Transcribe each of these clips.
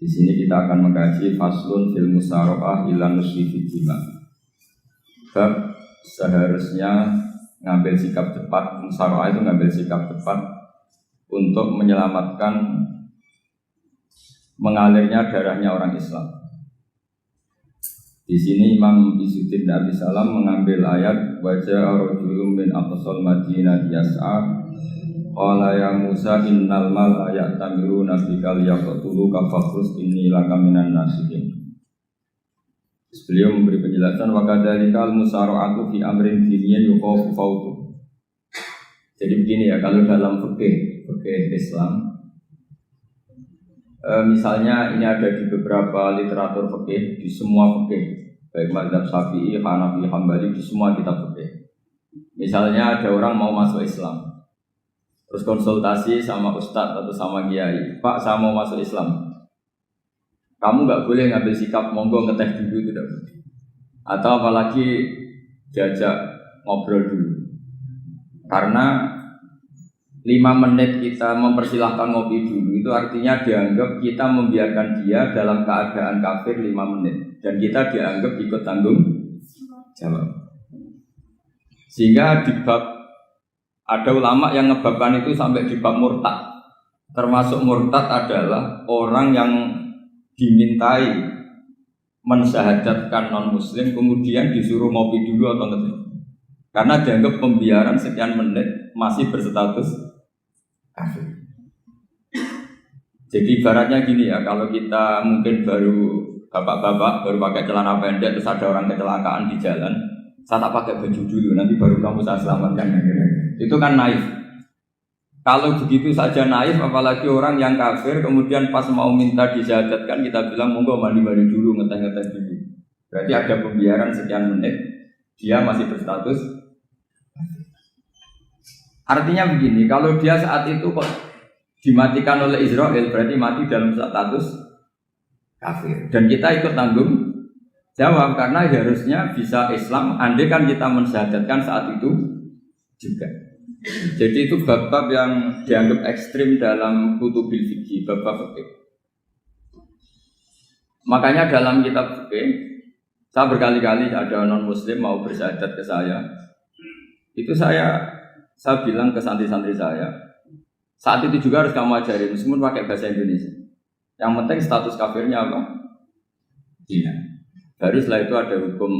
Di sini kita akan mengkaji faslun fil musara'ah ila nusyi fid dima. Bab seharusnya ngambil sikap cepat, musara'ah itu ngambil sikap cepat untuk menyelamatkan mengalirnya darahnya orang Islam. Di sini Imam Izzuddin Abi Salam mengambil ayat wajah rajulun min aqsal Madinah yas'a qala ya Musa innal mala ya'tamiruna bika liyaqtuluka fakhrus inni laka minan nasihin. Beliau memberi penjelasan wa kadzalikal musara'atu fi amrin diniyyin yuqafu fawtu. Jadi begini ya, kalau dalam fikih Islam misalnya ini ada di beberapa literatur fikih, di semua fikih, baik mazhab Syafi'i, Hanafi, Hambali, di semua kitab fikih. Misalnya ada orang mau masuk Islam, terus konsultasi sama ustadz atau sama kiai, Pak saya mau masuk Islam, kamu nggak boleh ngambil sikap monggo ngeteh dulu, tidak boleh. Atau apalagi diajak ngobrol dulu, karena 5 menit kita mempersilahkan ngopi dulu itu artinya dianggap kita membiarkan dia dalam keadaan kafir 5 menit dan kita dianggap ikut tanggung jawab. Sehingga di bab ada ulama yang ngebabkan itu sampai di bab murtad. Termasuk murtad adalah orang yang dimintai mensyahadatkan non muslim kemudian disuruh ngopi dulu atau enggak. Karena dianggap pembiaran sekian menit masih berstatus kafir. Jadi ibaratnya gini ya, kalau kita mungkin baru bapak-bapak baru pakai celana pendek terus ada orang kecelakaan di jalan, saya tak pakai baju dulu, nanti baru kamu saya selamatkan. Itu kan naif. Kalau begitu saja naif, apalagi orang yang kafir kemudian pas mau minta disyahadatkan kita bilang monggo mandi-mandi dulu, ngeteh-ngeteh dulu. Berarti ada pembiaran sekian menit, dia masih berstatus. Artinya begini, kalau dia saat itu kok dimatikan oleh Israel berarti mati dalam status kafir. Dan kita ikut tanggung jawab karena harusnya bisa Islam andai kan kita mensyahadatkan saat itu juga. Jadi itu bab-bab yang dianggap ekstrim dalam kutubil fikih, bab-bab fikih. Makanya dalam kitab fikih, saya berkali-kali ada non-muslim mau bersyahadat ke saya. Itu saya bilang ke santri-santri saya, saat itu juga harus kamu ajarin, meskipun pakai bahasa Indonesia. Yang penting status kafirnya apa? Iya. Baru setelah itu ada hukum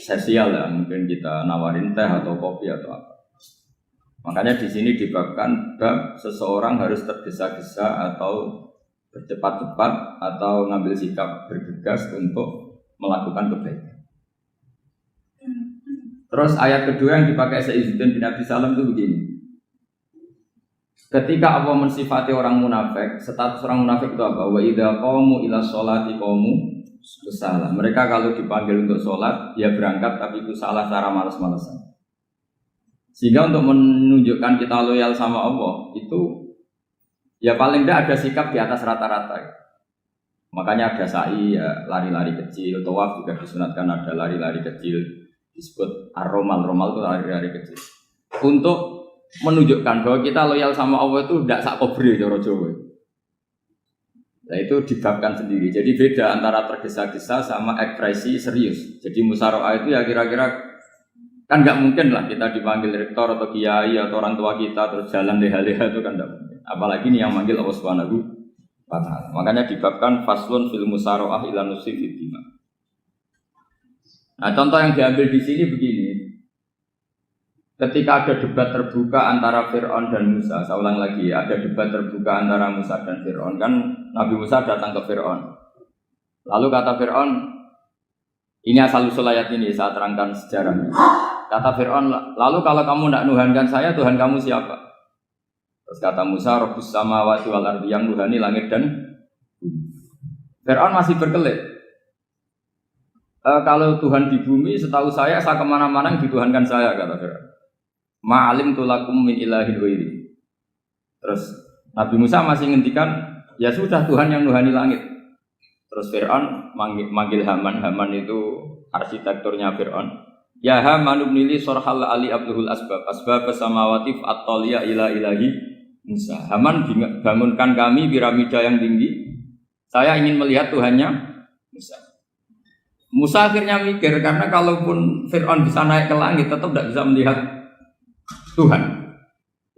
sosial ya, mungkin kita nawarin teh atau kopi atau apa. Makanya di sini dibabkan bab seseorang harus tergesa-gesa atau bercepat-cepat atau ngambil sikap bergegas untuk melakukan kebaikan. Terus ayat kedua yang dipakai Izzuddin bin Abi Salam itu begini. Ketika Allah mensifati orang munafik, status orang munafik itu apa? Wa idza qamu ila sholati qamu kusala. Mereka kalau dipanggil untuk sholat, dia berangkat tapi itu salah cara malas-malasan. Sehingga untuk menunjukkan kita loyal sama Allah, itu ya paling tidak ada sikap di atas rata-rata. Makanya ada sa'i, ya, lari-lari kecil, tawaf juga disunatkan ada lari-lari kecil. Disebut ar-romal itu lari-lari kecil untuk menunjukkan bahwa kita loyal sama Allah itu tidak sak kobre cara Jawa. Nah itu dibabkan sendiri. Jadi beda antara tergesa-gesa sama ekspresi serius. Jadi musara'ah itu ya kira-kira kan nggak mungkin lah kita dipanggil rektor atau kiai atau orang tua kita terus jalan leha-leha itu kan nggak mungkin. Apalagi ini yang manggil Allah Subhanahu wa ta'ala. Makanya dibabkan faslun fil musara'ah ila nusyi fid dima. Nah, contoh yang diambil di sini begini. Ketika ada debat terbuka antara Fir'aun dan Musa, saya ulang lagi, ada debat terbuka antara Musa dan Fir'aun. Kan Nabi Musa datang ke Fir'aun. Lalu kata Fir'aun, ini asal-usul ayat ini, saya terangkan sejarahnya. Kata Fir'aun, lalu kalau kamu tidak nuhankan saya, Tuhan kamu siapa? Terus kata Musa, Rabbus samawati wal ardi, yang nuhani langit dan bumi. Fir'aun masih berkelit. Kalau Tuhan di bumi, setahu saya kemana-mana yang dituhankan saya, kata Fir'aun. Ma'alim tulakum min ilahin ghairi. Terus Nabi Musa masih ngendikan, ya sudah Tuhan yang nuhani langit. Terus Fir'aun manggil Haman. Haman itu arsitekturnya Fir'aun. Ya Haman ibnili sorhal ali abduhul asbab samawati fa'attaliya ila ilahi Musa. Haman bangunkan kami piramida yang tinggi Saya ingin melihat Tuhannya Musa. Musa akhirnya mikir, karena kalaupun Fir'aun bisa naik ke langit, tetap tidak bisa melihat Tuhan.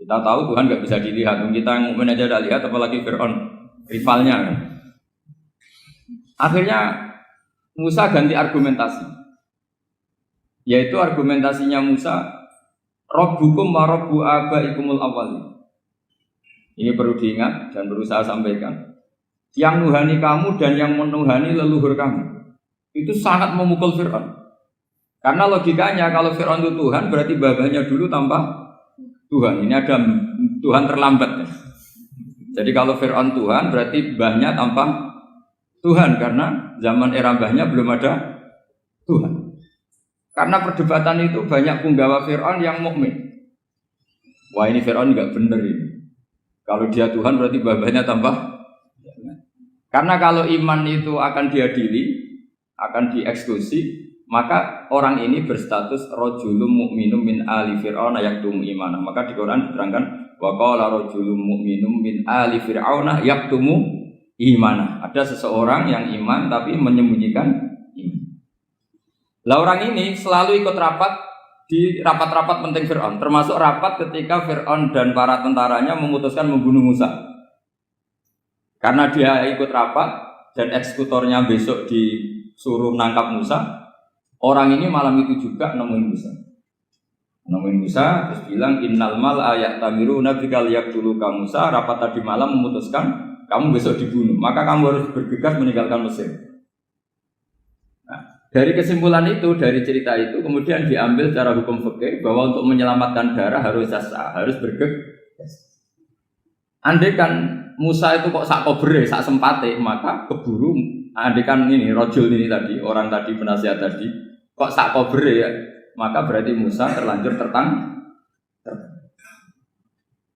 Kita tahu Tuhan nggak bisa dilihat. Kita yang mukmin aja tidak lihat, apalagi Fir'aun, rivalnya. Kan? Akhirnya Musa ganti argumentasi. Yaitu argumentasinya Musa, Rabbukum wa Rabbu abaikumul awwalin. Ini perlu diingat dan perlu saya sampaikan. Yang nuhani kamu dan yang menuhani leluhur kamu. Itu sangat memukul Fir'aun. Karena logikanya kalau Fir'aun itu Tuhan, berarti babahnya dulu tanpa Tuhan. Ini ada Tuhan terlambat. Jadi kalau Fir'aun Tuhan, berarti bahnya tanpa Tuhan. Karena zaman era bahnya belum ada Tuhan. Karena perdebatan itu banyak punggawa Fir'aun yang mukmin. Wah, ini Fir'aun nggak bener ini. Kalau dia Tuhan berarti babahnya tanpa. Karena kalau iman itu akan diadili, akan dieksekusi, maka orang ini berstatus rajulun mu'minum min ali fir'aun yaktumu imanah. Maka di Quran diterangkan wa qala rajulun mu'minum min ali fir'aun yaktumu imanah. Ada seseorang yang iman tapi menyembunyikan iman. Lah orang ini selalu ikut rapat di rapat-rapat penting Fir'aun, termasuk rapat ketika Fir'aun dan para tentaranya memutuskan membunuh Musa. Karena dia ikut rapat dan eksekutornya besok disuruh menangkap Musa, orang ini malam itu juga nemuin Musa. Nemuin Musa terus bilang innal mal ayat tamiruna bika liyaqtuluka Musa. Rapat tadi malam memutuskan kamu besok dibunuh, maka kamu harus bergegas meninggalkan Mesir. Nah, dari kesimpulan itu, dari cerita itu kemudian diambil secara hukum fikih bahwa untuk menyelamatkan darah harus sah, harus bergegas. Andai kan Musa itu kok sak kobre, sak sempate, maka keburu. Andai kan ini rojul ini tadi, orang tadi penasihat tadi, kok sak kobre ya, maka berarti Musa terlanjur tertang.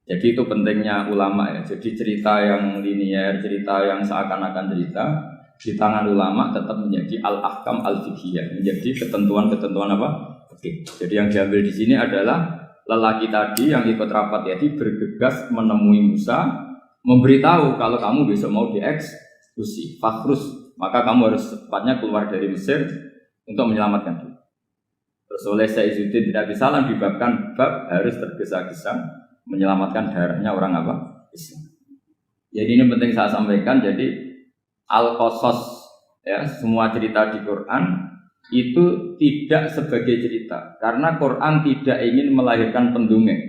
Jadi itu pentingnya ulama ya. Jadi cerita yang linier, cerita yang seakan-akan cerita di tangan ulama tetap menjadi al-ahkam al-fiqhiyah, menjadi ketentuan-ketentuan apa? Oke. Jadi yang diambil di sini adalah lelaki tadi yang ikut rapat jadi bergegas menemui Musa, memberitahu kalau kamu besok mau dieksekusi, fakhrus, maka kamu harus secepatnya keluar dari Mesir untuk menyelamatkan diri. Terus oleh Syekh Izzuddin bin Abi Salam dibabkan bab harus tergesa-gesa menyelamatkan darahnya orang apa? Islam. Jadi ini penting saya sampaikan. Jadi al-qasas ya, semua cerita di Quran itu tidak sebagai cerita, karena Quran tidak ingin melahirkan pendongeng,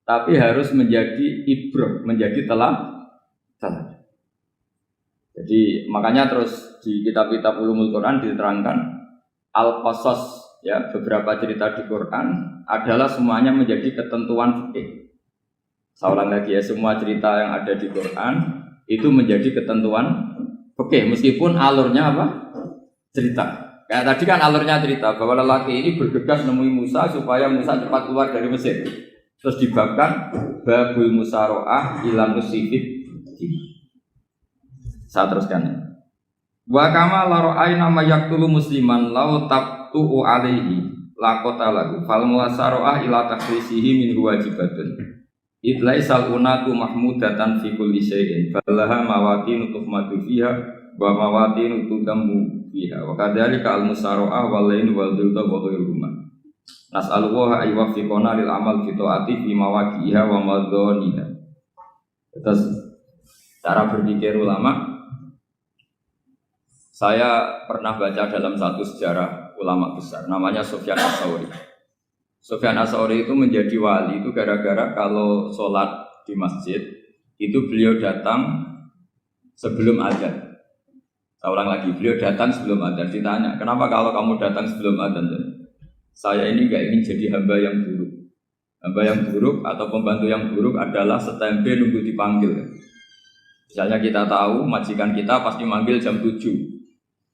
tapi harus menjadi ibrah, menjadi teladan. Jadi makanya terus di kitab-kitab ulumul Quran diterangkan al-qasas ya, beberapa cerita di Quran adalah semuanya menjadi ketentuan fikih. Saya ulang lagi ya, semua cerita yang ada di Quran itu menjadi ketentuan fikih, meskipun alurnya apa? Cerita. Kayak tadi kan alurnya cerita bahwa lelaki ini bergegas nemui Musa supaya Musa cepat keluar dari Mesir. Terus dibabkan babul musaroah ila musifid. Saya teruskan. Wa kama la ra'ayna ma yaqtulu musliman law tabtu'u alaihi laqata lahu fal musaroah ila takhrisihi min wajibatun. Idlaisal unatu mahmudatan fi kulli syai'in falaha mawaqinu tuhmatu fiha wa mawaqinu tudamu fiha wa kadzalika al-musara'ah wal lain wal dhilta wa ghairuhuma. Nas'alullaha ay waffiqana lil amal fi ta'ati fi mawaqi'iha wa madhaniha. Terus cara berpikir ulama, saya pernah baca dalam satu sejarah ulama besar namanya Sufyan Ats-Tsauri. Sufyan Ats-Tsauri itu menjadi wali itu gara-gara kalau sholat di masjid itu beliau datang sebelum adzan. Saya ulang lagi, beliau datang sebelum adzan. Ditanya, kenapa kalau kamu datang sebelum adzan? Saya ini gak ingin jadi hamba yang buruk. Hamba yang buruk atau pembantu yang buruk adalah setempe nunggu dipanggil. Misalnya kita tahu majikan kita pasti manggil jam 7.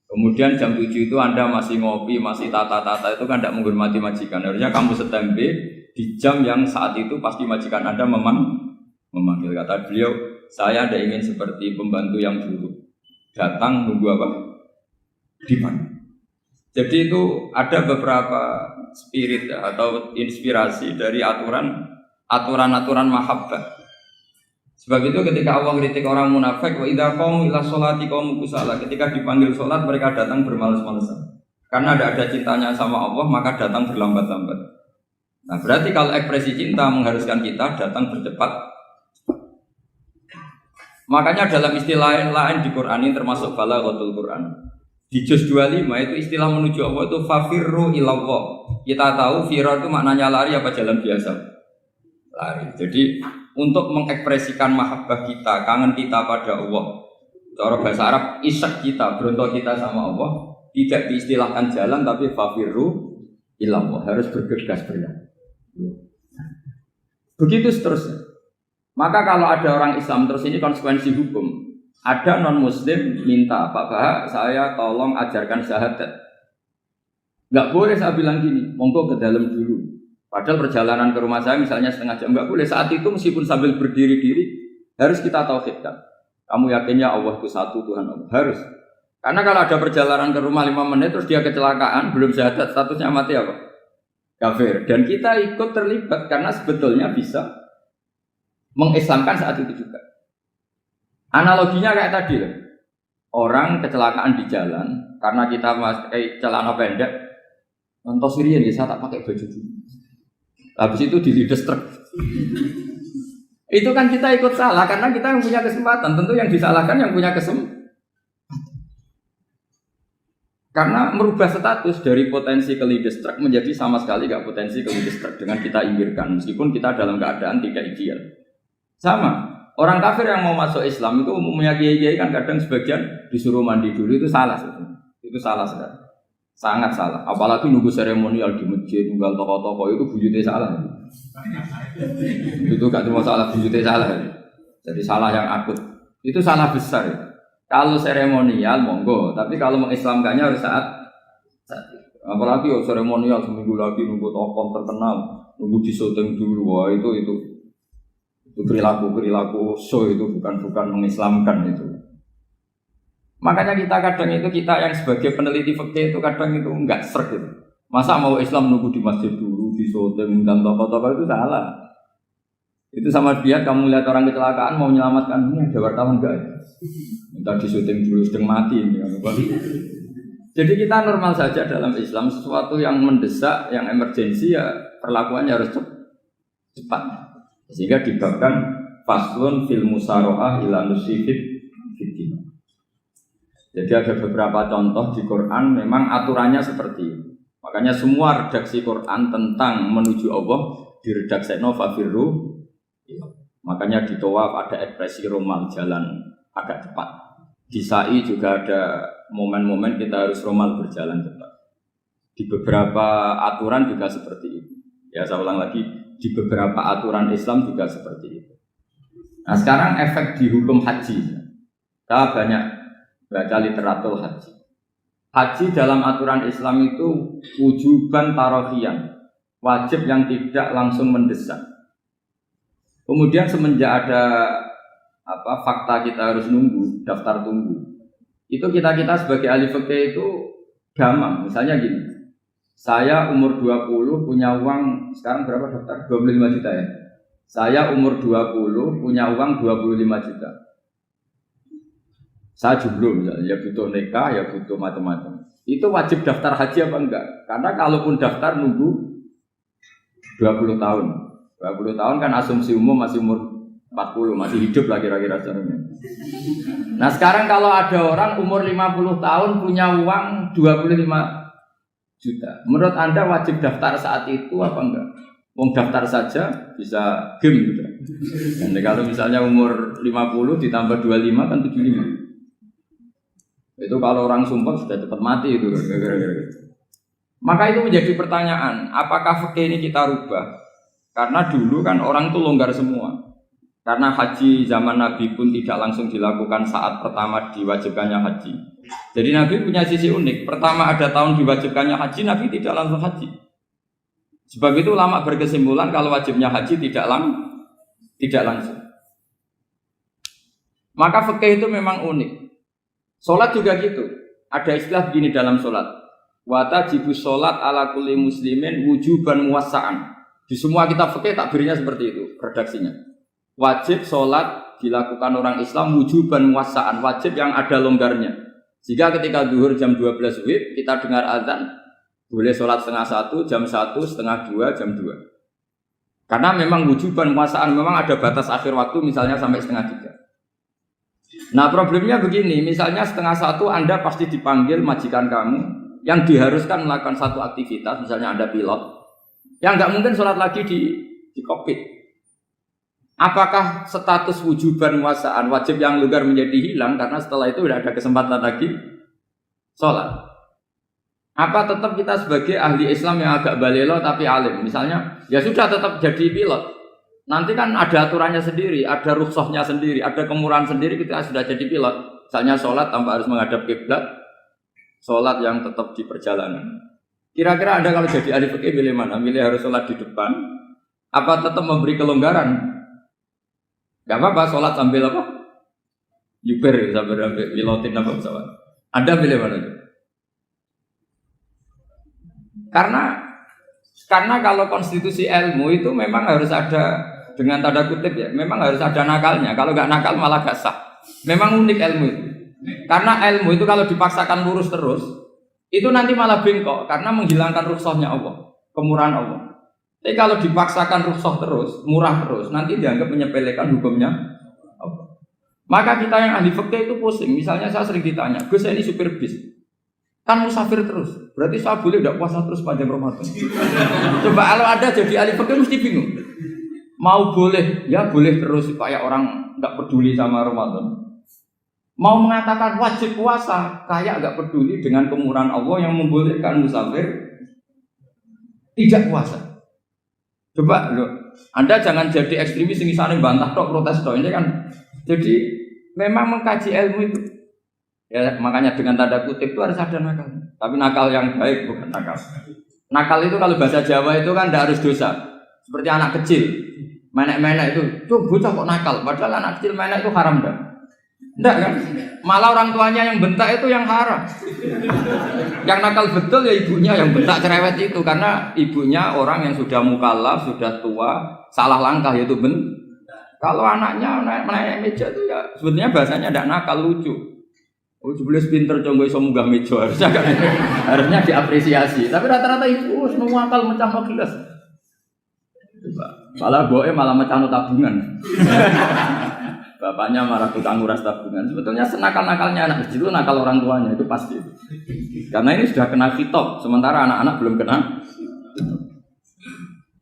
Kemudian jam 7 itu Anda masih ngopi, masih tata-tata, itu kan tidak menghormati majikan. Harusnya kamu setempe di jam yang saat itu pasti majikan Anda memanggil. Kata beliau, saya tidak ingin seperti pembantu yang buruk. Datang nunggu apa? Dipanggil. Jadi itu ada beberapa spirit atau inspirasi dari aturan-aturan mahabbah. Sebab itu ketika Allah kritik orang munafik, wa idza qamu ila sholati qamu kusala, ketika dipanggil sholat mereka datang bermalas-malasan. Karena ada cintanya sama Allah, maka datang berlambat-lambat. Nah, berarti kalau ekspresi cinta mengharuskan kita datang bercepat. Makanya dalam istilah lain di Quran ini termasuk balaghatul Quran. Di juz 25 itu istilah menuju Allah itu fafirru ilallah. Kita tahu firar itu maknanya lari apa jalan biasa? Lari. Jadi untuk mengekspresikan mahabbah kita, kangen kita pada Allah. Cara bahasa Arab, isyak kita, berontok kita sama Allah, tidak diistilahkan jalan tapi fafirru ilallah, harus bergegas berlari. Begitu seterusnya. Maka kalau ada orang Islam terus ini konsekuensi hukum. Ada non Muslim minta, Pak Bah, saya tolong ajarkan syahadat. Nggak boleh saya bilang gini, monggo ke dalam dulu. Padahal perjalanan ke rumah saya misalnya setengah jam, nggak boleh. Saat itu meskipun sambil berdiri-diri harus kita tauhidkan. Kamu yakinnya Allah itu satu, Tuhan Allah, harus. Karena kalau ada perjalanan ke rumah 5 menit terus dia kecelakaan, belum syahadat, statusnya mati apa? Kafir. Dan kita ikut terlibat karena sebetulnya bisa mengislamkan saat itu juga. Analoginya kayak tadi loh. Orang kecelakaan di jalan karena kita pakai celana pendek, nonton Sirian ya saya tak pakai baju dulu. Habis itu dilides truk. Itu kan kita ikut salah karena kita yang punya kesempatan. Tentu yang disalahkan yang punya kesempatan. Karena merubah status dari potensi kelides truk menjadi sama sekali gak potensi kelides truk dengan kita inggirkan meskipun kita dalam keadaan tidak ideal. Sama, orang kafir yang mau masuk Islam itu umumnya kiai-kiai kan kadang sebagian disuruh mandi dulu, itu salah sebetulnya. Itu salah sekali. Sangat salah. Apalagi nunggu seremonial di masjid, nunggal toko-toko itu bujutnya salah. Itu gak cuma salah, bujutnya salah. Jadi salah yang akut. Itu salah besar ya. Kalau seremonial monggo, tapi kalau mengislamkannya harus saat apalagi seremonial seminggu lagi nunggu tokoh terkenal, nunggu disyuting dulu, wah itu perilaku so itu bukan mengislamkan itu. Makanya kita yang sebagai peneliti fikih itu kadang itu enggak serg gitu. Masa mau Islam nunggu di masjid dulu, disyuting dan tokoh-tokoh itu salah. Itu sama dia kamu lihat orang kecelakaan mau menyelamatkan, ini ada wartawan enggak ya? Minta disyuting dulu sedang mati ini. Jadi kita normal saja dalam Islam, sesuatu yang mendesak, yang emergensi ya perlakuannya harus cepat. Sehingga dibabkan faslun fil musaroah ila nusifid fiddin. Jadi ada beberapa contoh di Quran memang aturannya seperti itu. Makanya semua redaksi Quran tentang menuju Allah diredaksi fafirru. Makanya di tawaf ada ekspresi romal jalan agak cepat. Di sa'i juga ada momen-momen kita harus romal berjalan cepat. Di beberapa aturan juga seperti itu. Ya saya ulang lagi, di beberapa aturan Islam juga seperti itu. Nah sekarang efek di hukum haji. Kita banyak baca literatur haji. Haji dalam aturan Islam itu wujuban tarohian, wajib yang tidak langsung mendesak. Kemudian semenjak ada fakta kita harus nunggu, daftar tunggu. Itu kita sebagai ahli fikih itu gampang. Misalnya gini, saya umur 20 punya uang, sekarang berapa daftar? 25 juta ya. Saya umur 20 punya uang 25 juta. Saya jomblo misalnya, ya butuh nikah, ya butuh macam-macam. Itu wajib daftar haji apa enggak? Karena kalaupun daftar nunggu 20 tahun. 20 tahun kan asumsi umum masih umur 40, masih hidup lah kira-kira sebenarnya. Nah sekarang kalau ada orang umur 50 tahun punya uang 25 juta, menurut Anda wajib daftar saat itu apa enggak? Mau daftar saja bisa game gitu. Dan kalau misalnya umur 50 ditambah 25 kan 75. Itu kalau orang sumpah sudah cepat mati itu. Maka itu menjadi pertanyaan, apakah fikih ini kita rubah? Karena dulu kan orang itu longgar semua. Karena haji zaman Nabi pun tidak langsung dilakukan saat pertama diwajibkannya haji. Jadi Nabi punya sisi unik. Pertama ada tahun diwajibkannya haji, Nabi tidak langsung haji. Sebab itu ulama berkesimpulan kalau wajibnya haji tidak langsung. Maka fikih itu memang unik. Sholat juga gitu. Ada istilah begini dalam sholat. Wa tajibu sholat ala kulli muslimin wujuban muwassa'an. Di semua kitab fikih takbirnya seperti itu redaksinya. Wajib sholat dilakukan orang Islam wujuban muwassa'an, wajib yang ada longgarnya. Jika ketika zuhur jam 12 WIB kita dengar azan, boleh sholat setengah 1, jam 1, setengah 2, jam 2. Karena memang wujuban muwassa'an, memang ada batas akhir waktu misalnya sampai setengah 3. Nah problemnya begini, misalnya setengah 1 Anda pasti dipanggil majikan kamu yang diharuskan melakukan satu aktivitas, misalnya Anda pilot, yang nggak mungkin sholat lagi di kokpit. Apakah status wujuban muwassa'an wajib yang longgar menjadi hilang karena setelah itu tidak ada kesempatan lagi sholat? Apa tetap kita sebagai ahli Islam yang agak balelo tapi alim, misalnya ya sudah tetap jadi pilot, nanti kan ada aturannya sendiri, ada rukhsahnya sendiri, ada kemurahan sendiri ketika sudah jadi pilot, misalnya sholat tanpa harus menghadap kiblat, sholat yang tetap di perjalanan. Kira-kira Anda kalau jadi ahli fikih milih mana? Milih harus sholat di depan apa tetap memberi kelonggaran? Gak apa-apa, sholat sambil apa? Yuber, sambil pilotin apa pesawat. Anda pilih mana? Karena kalau konstitusi ilmu itu memang harus ada, dengan tanda kutip ya, memang harus ada nakalnya. Kalau nggak nakal malah gak sah. Memang unik ilmu itu. Karena ilmu itu kalau dipaksakan lurus terus, itu nanti malah bengkok karena menghilangkan rukhsahnya Allah, kemurahan Allah. Tapi kalau dipaksakan rukhsah terus, murah terus, nanti dianggap menyepelekan hukumnya. Maka kita yang ahli fikih itu pusing. Misalnya saya sering ditanya, Gus ini supir bis, kan musafir terus, berarti saya boleh tidak puasa terus pada Ramadan? Coba kalau ada jadi ahli fikih mesti bingung. Mau boleh, ya boleh terus supaya orang nggak peduli sama Ramadan. Mau mengatakan wajib puasa, kayak nggak peduli dengan kemurahan Allah yang membolehkan musafir tidak puasa. Coba loh, Anda jangan jadi ekstremis yang misalnya bantah tok, protes tok, ini kan. Jadi memang mengkaji ilmu itu, ya makanya dengan tanda kutip itu harus ada nakal. Tapi nakal yang baik, bukan nakal. Nakal itu kalau bahasa Jawa itu kan tidak harus dosa. Seperti anak kecil, menek-menek itu, tuh bocah kok nakal. Padahal anak kecil menek itu haram dah. Enggak kan? Malah orang tuanya yang bentak itu yang haram. Yang nakal betul ya ibunya yang bentak cerewet itu, karena ibunya orang yang sudah mukallaf, sudah tua, salah langkah yaitu Kalau anaknya naik meja itu ya sebetulnya bahasanya tidak nakal, lucu. Oh jelas pinter conggo iso munggah meja, harusnya diapresiasi. Tapi rata-rata ibu semua akal mecah gelas. Malah boe malah mecah tabungan. Bapaknya marah tukang nguras tabungan. Sebetulnya senakal-nakalnya anak kecil itu nakal orang tuanya, itu pasti. Karena ini sudah kena khitab, sementara anak-anak belum kena.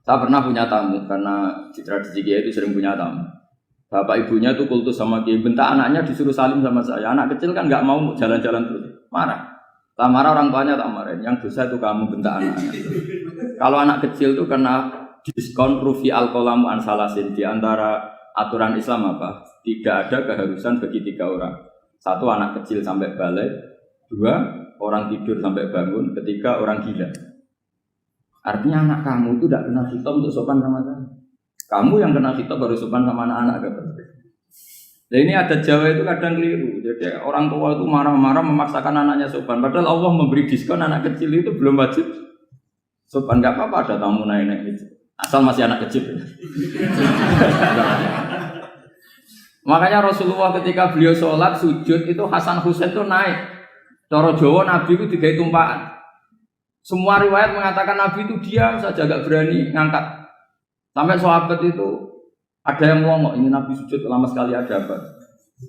Saya pernah punya tamu, karena di tradisi Kiai itu sering punya tamu. Bapak ibunya itu kultus sama Kiai, bentak anaknya disuruh salim sama saya. Anak kecil kan nggak mau jalan-jalan terus, marah. Tak marah orang tuanya tak marahin. Yang dosa itu kamu bentak anak-anak. Kalau anak kecil itu kena diskon rufi al-qalamu an salasin, di antara aturan Islam apa? Tidak ada keharusan bagi 3 orang. 1 anak kecil sampai balik, 2 orang tidur sampai bangun, 3 orang gila. Artinya anak kamu itu tidak kena khitab untuk sopan sama kamu. Kamu yang kena khitab baru sopan sama anak-anak. Nah ini ada Jawa itu kadang keliru. Jadi orang tua itu marah-marah memaksakan anaknya sopan. Padahal Allah memberi diskon anak kecil itu belum wajib sopan. Gak apa-apa ada tamu naik-naik gitu. Asal masih anak kecil. Makanya Rasulullah ketika beliau sholat sujud itu Hasan Husain itu naik. Cara Jawa Nabi itu 3 tumpahan. Semua riwayat mengatakan Nabi itu diam saja, gak berani ngangkat. Sampai sahabat itu ada yang ngomong, ini Nabi sujud lama sekali ada apa?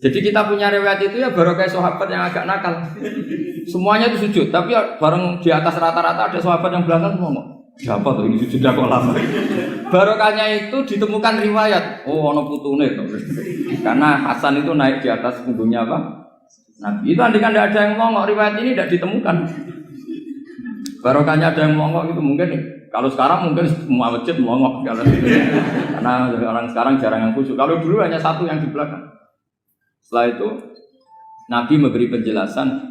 Jadi kita punya riwayat itu ya baru kayak sahabat yang agak nakal. Semuanya itu sujud, tapi bareng di atas rata-rata ada sahabat yang belakang ngomong, siapa tuh ini sujud kok lama? Barokahnya itu ditemukan riwayat, oh ono putune tuh. Karena Hasan itu naik di atas punggungnya apa? Nabi. Itu andai kan tidak ada yang ngomong, riwayat ini tidak ditemukan. Barokahnya ada yang mongok itu mungkin kalau sekarang mungkin semua masjid mongok karena orang sekarang jarang yang khusyuk. Kalau dulu hanya 1 yang di belakang. Setelah itu Nabi memberi penjelasan,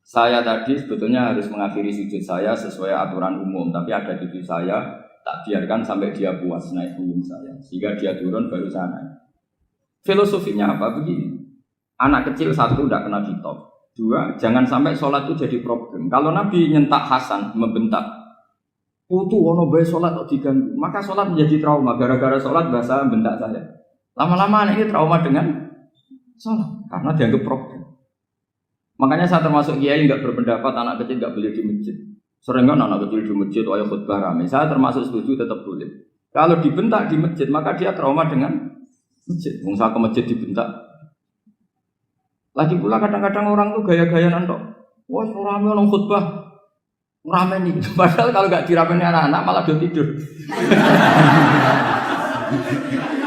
saya tadi sebetulnya harus mengakhiri sujud saya sesuai aturan umum, tapi ada cucu saya tak biarkan sampai dia puas naik punggung saya, sehingga dia turun baru saya naik. Filosofinya apa? Begini, anak kecil 1 tidak kena khitab. 2, jangan sampai sholat itu jadi problem. Kalau Nabi nyentak Hasan, membentak, putu ono bae sholat kok diganggu, maka sholat menjadi trauma. Gara-gara sholat bahasa bentak saya. Lama-lama anak ini trauma dengan sholat karena dianggap problem. Makanya saya termasuk kiai nggak berpendapat anak kecil nggak boleh di masjid. Sering kan anak kecil di masjid, ayo khutbah rame. Saya termasuk setuju tetap boleh. Kalau dibentak di masjid, maka dia trauma dengan masjid. Mungkin ke masjid dibentak. Lagi pula kadang-kadang orang tuh gaya-gayaan tok. Wah, rame orang khutbah, rame nih. Padahal kalau nggak diramein anak-anak malah dia tidur.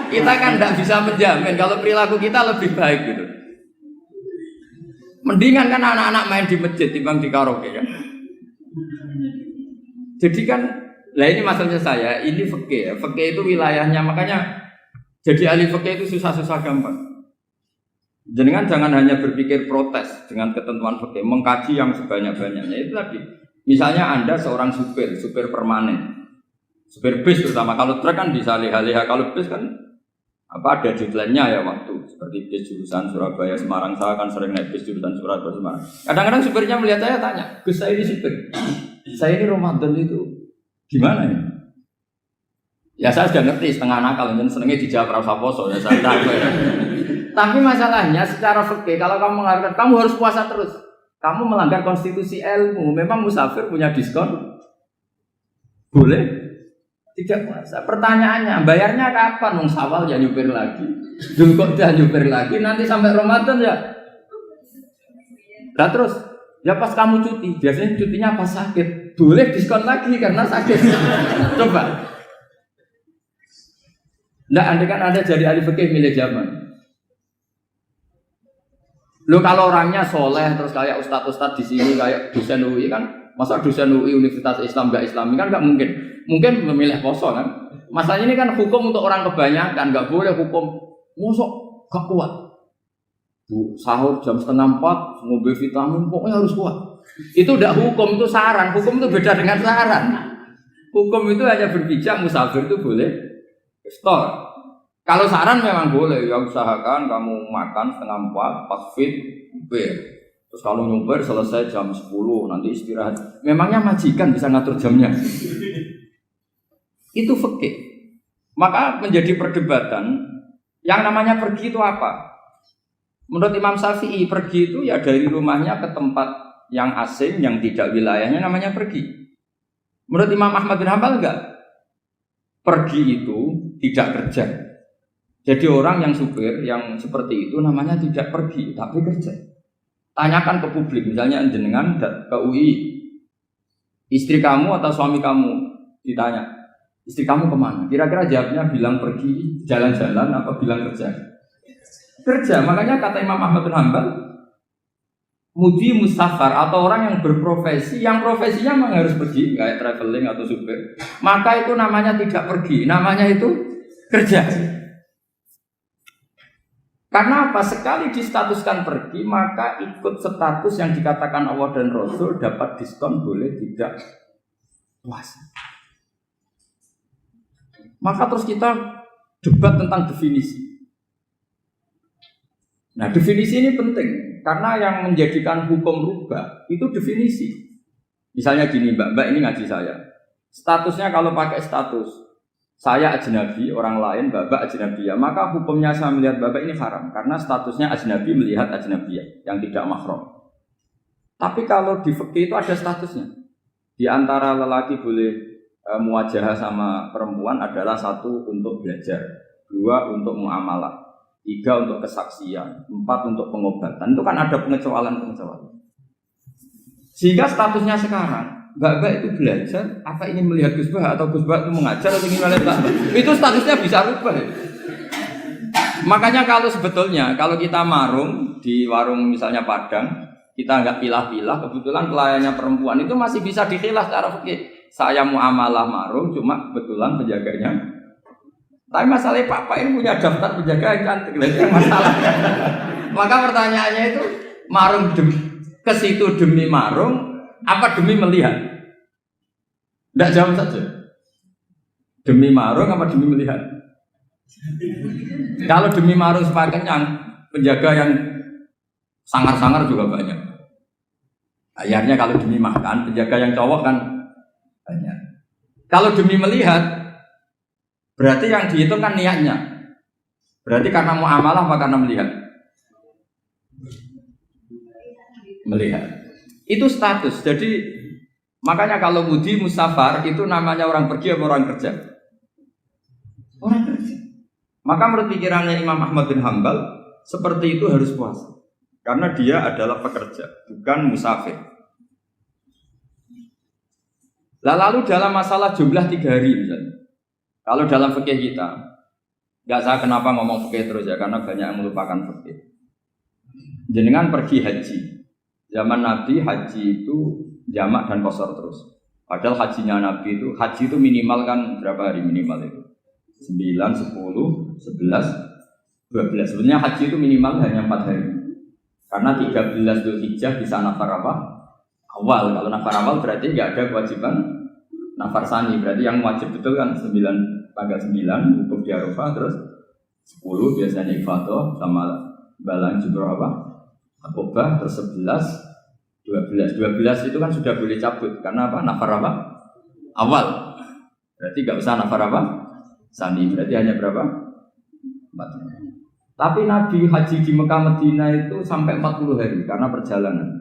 Kita kan nggak bisa menjamin kalau perilaku kita lebih baik gitu. Mendingan kan anak-anak main di masjid dibanding di karaoke kan. Jadi kan, lah ini masalahnya saya, ini fikih ya. Fikih itu wilayahnya, makanya jadi ahli fikih itu susah-susah gampang. Jangan hanya berpikir protes dengan ketentuan fikih, mengkaji yang sebanyak-banyaknya itu tadi. Misalnya Anda seorang supir permanen, supir bis terutama. Kalau truk kan bisa liha-liha, kalau bis kan ada deadline-nya ya waktu. Seperti bis jurusan Surabaya Semarang, saya kan sering naik bis jurusan Surabaya Semarang. Kadang-kadang supirnya melihat saya tanya, Gus saya ini supir, saya ini Ramadan itu gimana ya? Ya saya sudah ngerti setengah nakal, dan senengnya dijawab rasa poso ya saya tahu ya. Tapi masalahnya secara fikih kalau kamu mengatakan kamu harus puasa terus, kamu melanggar konstitusi ilmu. Memang musafir punya diskon? Boleh? Tidak puasa. Pertanyaannya, bayarnya kapan? Nung Syawal ya nyupir lagi, Dzulqa'dah nyupir lagi, nanti sampai Ramadan ya. Nah terus, ya pas kamu cuti, biasanya cutinya pas sakit, boleh diskon lagi karena sakit. Coba. Nggak, andai kan Anda jadi ahli fikih milik zaman. Lo kalau orangnya soleh terus kayak ustadz-ustadz di sini kayak dosen UI kan, masa dosen UI Universitas Islam nggak Islami kan nggak mungkin. Mungkin memilih poso kan. Masalahnya ini kan hukum untuk orang kebanyakan, nggak boleh hukum mosok gak kuat. Bu, sahur jam 3:30 ngombe vitamin pokoknya harus kuat. Itu udah hukum, itu saran. Hukum itu beda dengan saran. Hukum itu hanya berpijak musafir itu boleh store. Kalau saran memang boleh, ya usahakan kamu makan 3:30 pas fit, bir. Terus kalau nyumpir selesai jam 10 nanti istirahat. Memangnya majikan bisa ngatur jamnya? Itu fikih. Maka menjadi perdebatan yang namanya pergi itu apa? Menurut Imam Syafi'i pergi itu ya dari rumahnya ke tempat yang asing yang tidak wilayahnya namanya pergi. Menurut Imam Ahmad bin Hanbal enggak. Pergi itu tidak kerja. Jadi orang yang supir yang seperti itu namanya tidak pergi tapi kerja. Tanyakan ke publik, misalnya jenengan ke UI, istri kamu atau suami kamu ditanya, istri kamu kemana? Kira-kira jawabnya bilang pergi jalan-jalan apa bilang kerja? Kerja. Makanya kata Imam Ahmad bin Hanbal, mudi mustafar atau orang yang berprofesi, yang profesinya memang harus pergi, kayak traveling atau supir, maka itu namanya tidak pergi, namanya itu kerja. Karena apa? Sekali distatuskan pergi, maka ikut status yang dikatakan Allah dan Rasul dapat diskon boleh tidak puasa. Maka terus kita debat tentang definisi. Nah definisi ini penting karena yang menjadikan hukum rubah itu definisi. Misalnya gini mbak ini ngaji saya. Statusnya kalau pakai status saya ajnabi, orang lain babak ajnabiyah, maka hukumnya saya melihat babak ini haram karena statusnya ajnabi melihat ajnabiyah yang tidak mahram. Tapi kalau di fikih itu ada statusnya. Di antara lelaki boleh muwajahah sama perempuan adalah 1 untuk belajar, 2 untuk muamalah, 3 untuk kesaksian, 4 untuk pengobatan. Itu kan ada pengecualian. Sehingga statusnya sekarang Mbak itu belajar, apa ingin melihat Gus Bah atau Gus Bah itu mengajar atau ingin melihat Mbak? Itu statusnya bisa rubah. Ya? Makanya kalau sebetulnya kalau kita marung di warung misalnya Padang, kita nggak pilah-pilah, kebetulan pelayannya perempuan itu masih bisa dikhilah secara fikih. Saya muamalah marung, cuma kebetulan penjaganya. Tapi masalahnya Pak ini punya daftar penjaga yang cantik, itu yang masalah. Maka pertanyaannya itu marung ke situ demi marung, apa demi melihat? Tidak jawab saja. Demi marung apa demi melihat? Kalau demi marung supaya kenyang, penjaga yang sangar-sangar juga banyak. Akhirnya kalau demi makan, penjaga yang cowok kan banyak. Kalau demi melihat, berarti yang dihitung kan niatnya. Berarti karena muamalah apa karena melihat? Melihat. Itu status. Jadi makanya kalau mudi musafar itu namanya orang pergi atau orang kerja? Orang kerja. Maka menurut pikirannya Imam Ahmad bin Hambal seperti itu harus puasa. Karena dia adalah pekerja, bukan musafir. Lalu dalam masalah jumlah 3 hari misalnya. Kalau dalam fikih kita, nggak saya kenapa ngomong fikih terus ya, karena banyak yang melupakan fikih. Jenengan pergi haji. Zaman Nabi haji itu jamak dan qashar terus. Padahal hajinya Nabi itu, haji itu minimal kan berapa hari minimal itu? 9, 10, 11, 12. Sebenarnya haji itu minimal hanya 4 hari. Karena 13 Dzulhijjah bisa nafar apa? Awal. Kalau nafar awal berarti nggak ada kewajiban nafar sani. Berarti yang wajib betul kan 9, tanggal 9 wukuf di Arafah, terus 10 biasanya ifadah sama balang jumroh apa? Akobah, terus 11, 12 itu kan sudah boleh cabut. Karena apa? Nafar apa? Awal. Berarti nggak usah nafar apa? Sani. Berarti hanya berapa? 4 hari. Tapi Nabi haji di Mekah Medina itu sampai 40 hari karena perjalanan.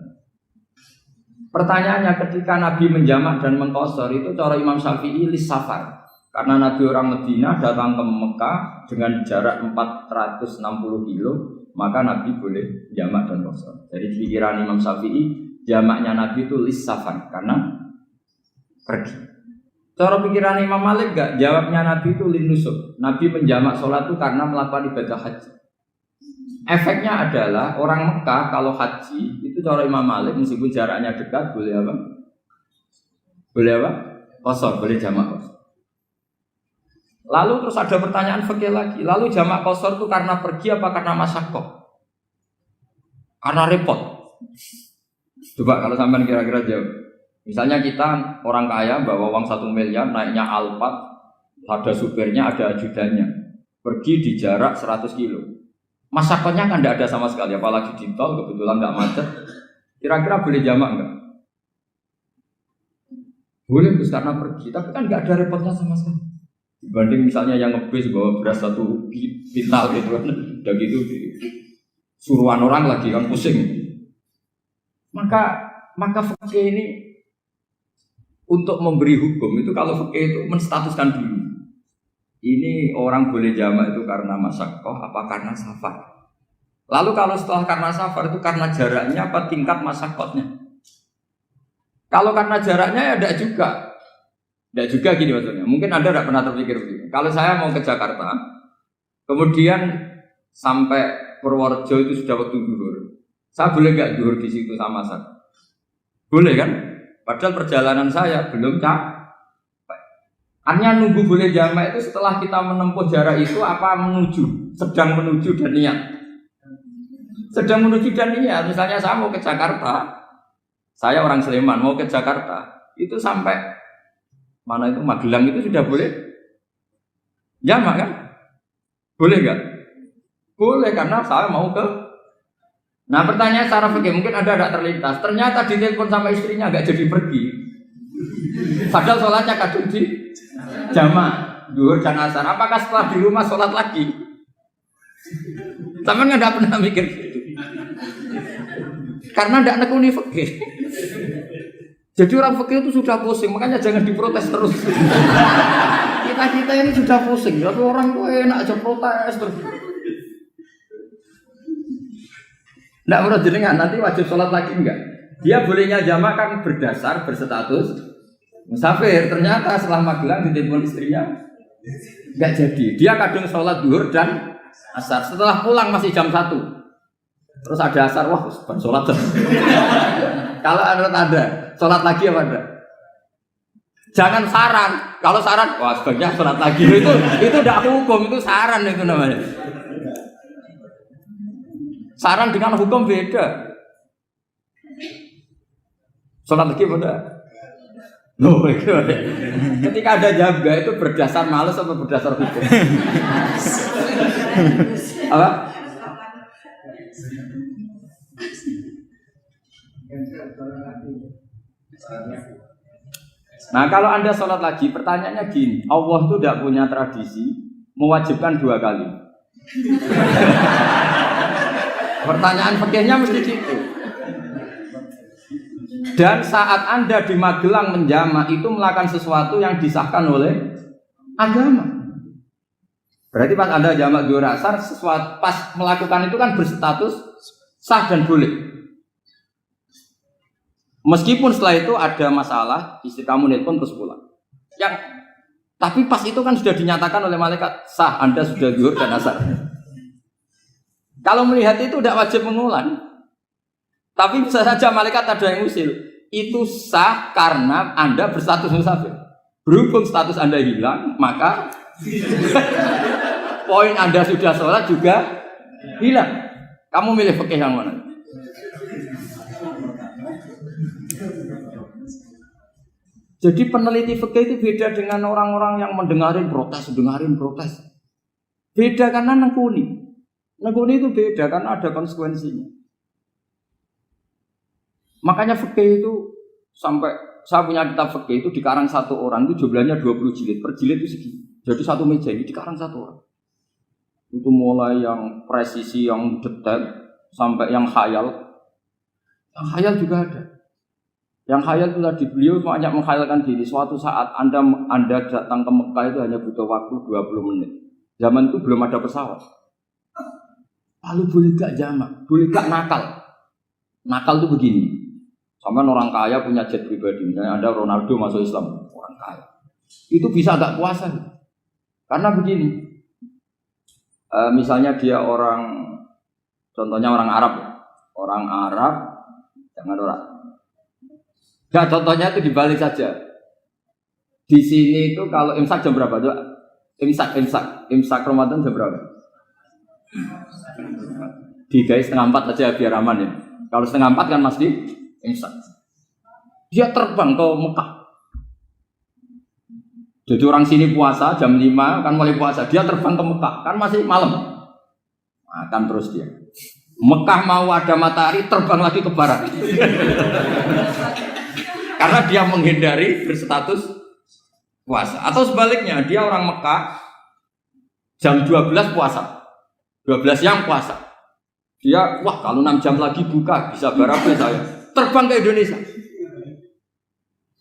Pertanyaannya ketika Nabi menjamak dan mengqashar itu cara Imam Syafi'i lis safar. Karena Nabi orang Medina datang ke Mekah dengan jarak 460 kilo, maka Nabi boleh jamak dan qashar. Jadi pikiran Imam Syafi'i jamaknya Nabi itu lis safar karena pergi. Cara pikiran Imam Malik enggak, jawabnya Nabi itu lin nusuk. Nabi menjamak sholat itu karena melakukan ibadah haji. Efeknya adalah orang Mekah kalau haji itu cara Imam Malik meskipun jaraknya dekat boleh apa? Boleh apa? Qashar, boleh jamak qashar. Lalu terus ada pertanyaan fikih lagi. Lalu jamak qashar itu karena pergi apa karena masyaqqah? Karena repot. Coba kalau sampean kira-kira jawab. Misalnya kita orang kaya bawa uang 1 miliar naiknya Alphard, ada supirnya, ada ajudannya. Pergi di jarak 100 kilo. Masyaqqahnya kan tidak ada sama sekali, apalagi di tol kebetulan nggak macet. Kira-kira boleh jamak nggak? Boleh terus karena pergi, tapi kan nggak ada repotnya sama sekali. Dibanding misalnya yang ngebis bawa beras 1 kintal gitu kan, udah gitu suruhan orang lagi kan pusing. Maka fikih ini untuk memberi hukum itu kalau fikih itu menstatuskan dulu. Ini orang boleh jamak itu karena masyaqqah apa karena safar. Lalu kalau setelah karena safar itu karena jaraknya apa tingkat masyaqqahnya. Kalau karena jaraknya ya tidak juga. Tidak juga gini maksudnya. Mungkin Anda tidak pernah terpikir begini. Kalau saya mau ke Jakarta, kemudian sampai Purworejo itu sudah waktu zuhur. Saya boleh nggak zuhur di situ sama saya? Boleh kan? Padahal perjalanan saya belum capek. Hanya nunggu boleh jamak itu setelah kita menempuh jarak itu apa menuju, sedang menuju dan niat. Sedang menuju dan niat. Misalnya saya mau ke Jakarta, saya orang Sleman mau ke Jakarta, itu sampai mana itu Magelang itu sudah boleh jamak kan? Boleh nggak? Boleh karena saya mau ke. Nah pertanyaan secara fikih mungkin ada tidak terlintas. Ternyata ditelepon sama istrinya nggak jadi pergi. Padahal sholatnya kadung di jamak, zuhur dan asar. Apakah setelah di rumah sholat lagi? Sama nggak pernah mikir gitu. Karena tidak nekuni fikih. Jadi orang fikih itu sudah pusing, makanya jangan diprotes terus. Kita ini sudah pusing, tapi orang itu enak aja protes terus. Tidak menurut jenengan nanti wajib sholat lagi enggak? Dia bolehnya jamak kan berdasar berstatus musafir. Ternyata setelah Magelang ditelepon istrinya enggak jadi. Dia kadang sholat zuhur dan asar. Setelah pulang masih jam 1. Terus ada asar, wah bukan sholat. Kalau ada sholat lagi apa ada? Jangan saran. Kalau saran, wah sebaiknya sholat lagi. Itu tidak hukum, itu saran itu namanya. Saran dengan hukum beda. Sholat lagi beda. Loh, ketika ada jaga itu berdasar malas atau berdasar hukum? Apa? Nah kalau Anda sholat lagi, pertanyaannya gini, Allah itu tidak punya tradisi mewajibkan 2 kali. Pertanyaan fikihnya mesti gitu. Dan saat Anda di Magelang menjamak itu melakukan sesuatu yang disahkan oleh agama. Berarti pas Anda jamak zuhur asar, sesuatu pas melakukan itu kan berstatus sah dan boleh. Meskipun setelah itu ada masalah, istri kamu nelpon terus pulang. Tapi pas itu kan sudah dinyatakan oleh malaikat sah, Anda sudah zuhur dan asar. Kalau melihat itu tidak wajib mengulang. Tapi bisa saja malaikat ada yang usil. Itu sah karena Anda berstatus musafir. Berhubung status Anda hilang, maka poin Anda sudah sholat juga hilang. Kamu milih fikih yang mana? Jadi peneliti fikih itu beda dengan orang-orang yang mendengarin protes. Beda karena nengkuni. Nengkuni itu beda karena ada konsekuensinya. Makanya fikih itu sampai saya punya kitab fikih itu dikarang satu orang itu jumlahnya 20 jilid. Per jilid itu segini. Jadi satu meja ini dikarang satu orang. Itu mulai yang presisi, yang detail sampai yang khayal. Yang khayal juga ada. Yang khayal itu tadi beliau banyak menghayalkan gini. Suatu saat Anda datang ke Mekah itu hanya butuh waktu 20 menit. Zaman itu belum ada pesawat. Lalu boleh gak jamak? Boleh gak nakal? Nakal itu begini. Sama orang kaya punya jet pribadi. Misalnya ada Ronaldo masuk Islam, orang kaya. Itu bisa gak puasa? Karena begini. Misalnya dia contohnya orang Arab. Orang Arab, jangan orang. Nah, contohnya itu dibalik saja. Di sini itu kalau imsak jam berapa? Coba. Imsak Ramadan jam berapa? 3:30 aja biar aman ya. Kalau 3:30 kan masih imsak. Dia terbang ke Mekah. Jadi orang sini puasa jam 5 kan mulai puasa. Dia terbang ke Mekah kan masih malam. Makan terus dia. Mekah mau ada matahari terbang lagi ke barat. Karena dia menghindari berstatus puasa. Atau sebaliknya dia orang Mekah jam 12 puasa. 12 siang puasa. Dia, wah kalau 6 jam lagi buka, bisa berapa saya? Terbang ke Indonesia.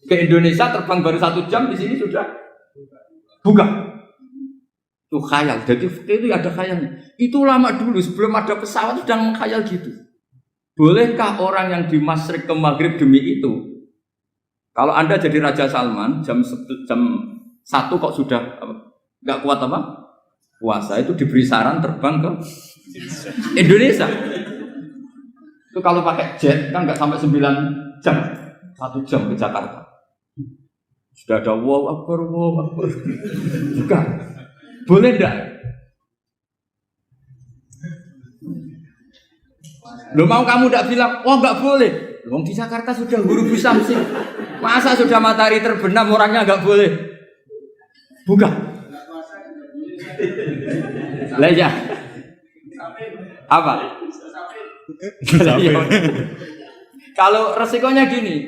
Ke Indonesia terbang baru 1 jam, di sini sudah buka. Itu khayal. Jadi itu ada khayalnya. Itu lama dulu, sebelum ada pesawat sudah mengkhayal gitu. Bolehkah orang yang di Masyrik ke Maghrib demi itu? Kalau Anda jadi Raja Salman, jam 1 kok sudah nggak kuat apa? Puasa itu diberi saran terbang ke Indonesia. Itu kalau pakai jet kan nggak sampai 9 jam, 1 jam ke Jakarta. Sudah ada wow akbar. Bukan, boleh enggak? Lo mau kamu enggak bilang, oh enggak boleh. Lo di Jakarta sudah huruf samsi. Masa sudah matahari terbenam orangnya enggak boleh? Bukan. Lah ya. Apa? Kalau resikonya gini,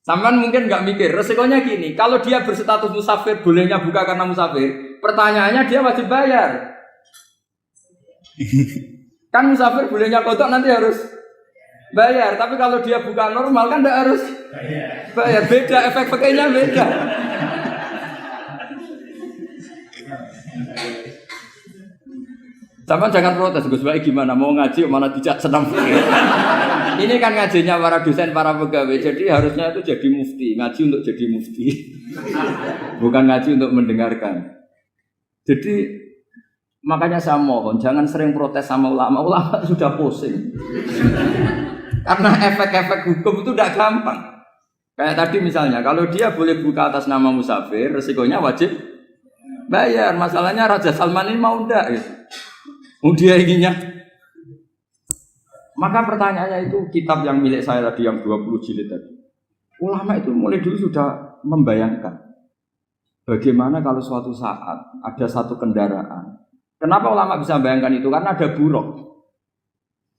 sampean mungkin nggak mikir. Resikonya gini, kalau dia berstatus musafir, bolehnya buka karena musafir. Pertanyaannya dia wajib bayar. Kan musafir bolehnya kodok nanti harus bayar. Tapi kalau dia buka normal kan tidak harus bayar. Beda, efek pakainya beda. Sama jangan protes, Gus Baik gimana mau ngaji malah tidak senang. Ini kan ngajinya para dosen, para pegawai. Jadi harusnya itu jadi mufti, ngaji untuk jadi mufti. Bukan ngaji untuk mendengarkan. Jadi makanya saya mohon jangan sering protes sama ulama. Ulama sudah pusing. Karena efek-efek hukum itu tidak gampang. Kayak tadi misalnya, kalau dia boleh buka atas nama musafir, resikonya wajib bayar. Masalahnya Raja Salman ini mau enggak gitu. Dia inginnya. Maka pertanyaannya itu kitab yang milik saya tadi yang 20 jilid tadi. Ulama itu mulai dulu sudah membayangkan bagaimana kalau suatu saat ada satu kendaraan. Kenapa ulama bisa membayangkan itu? Karena ada buruk.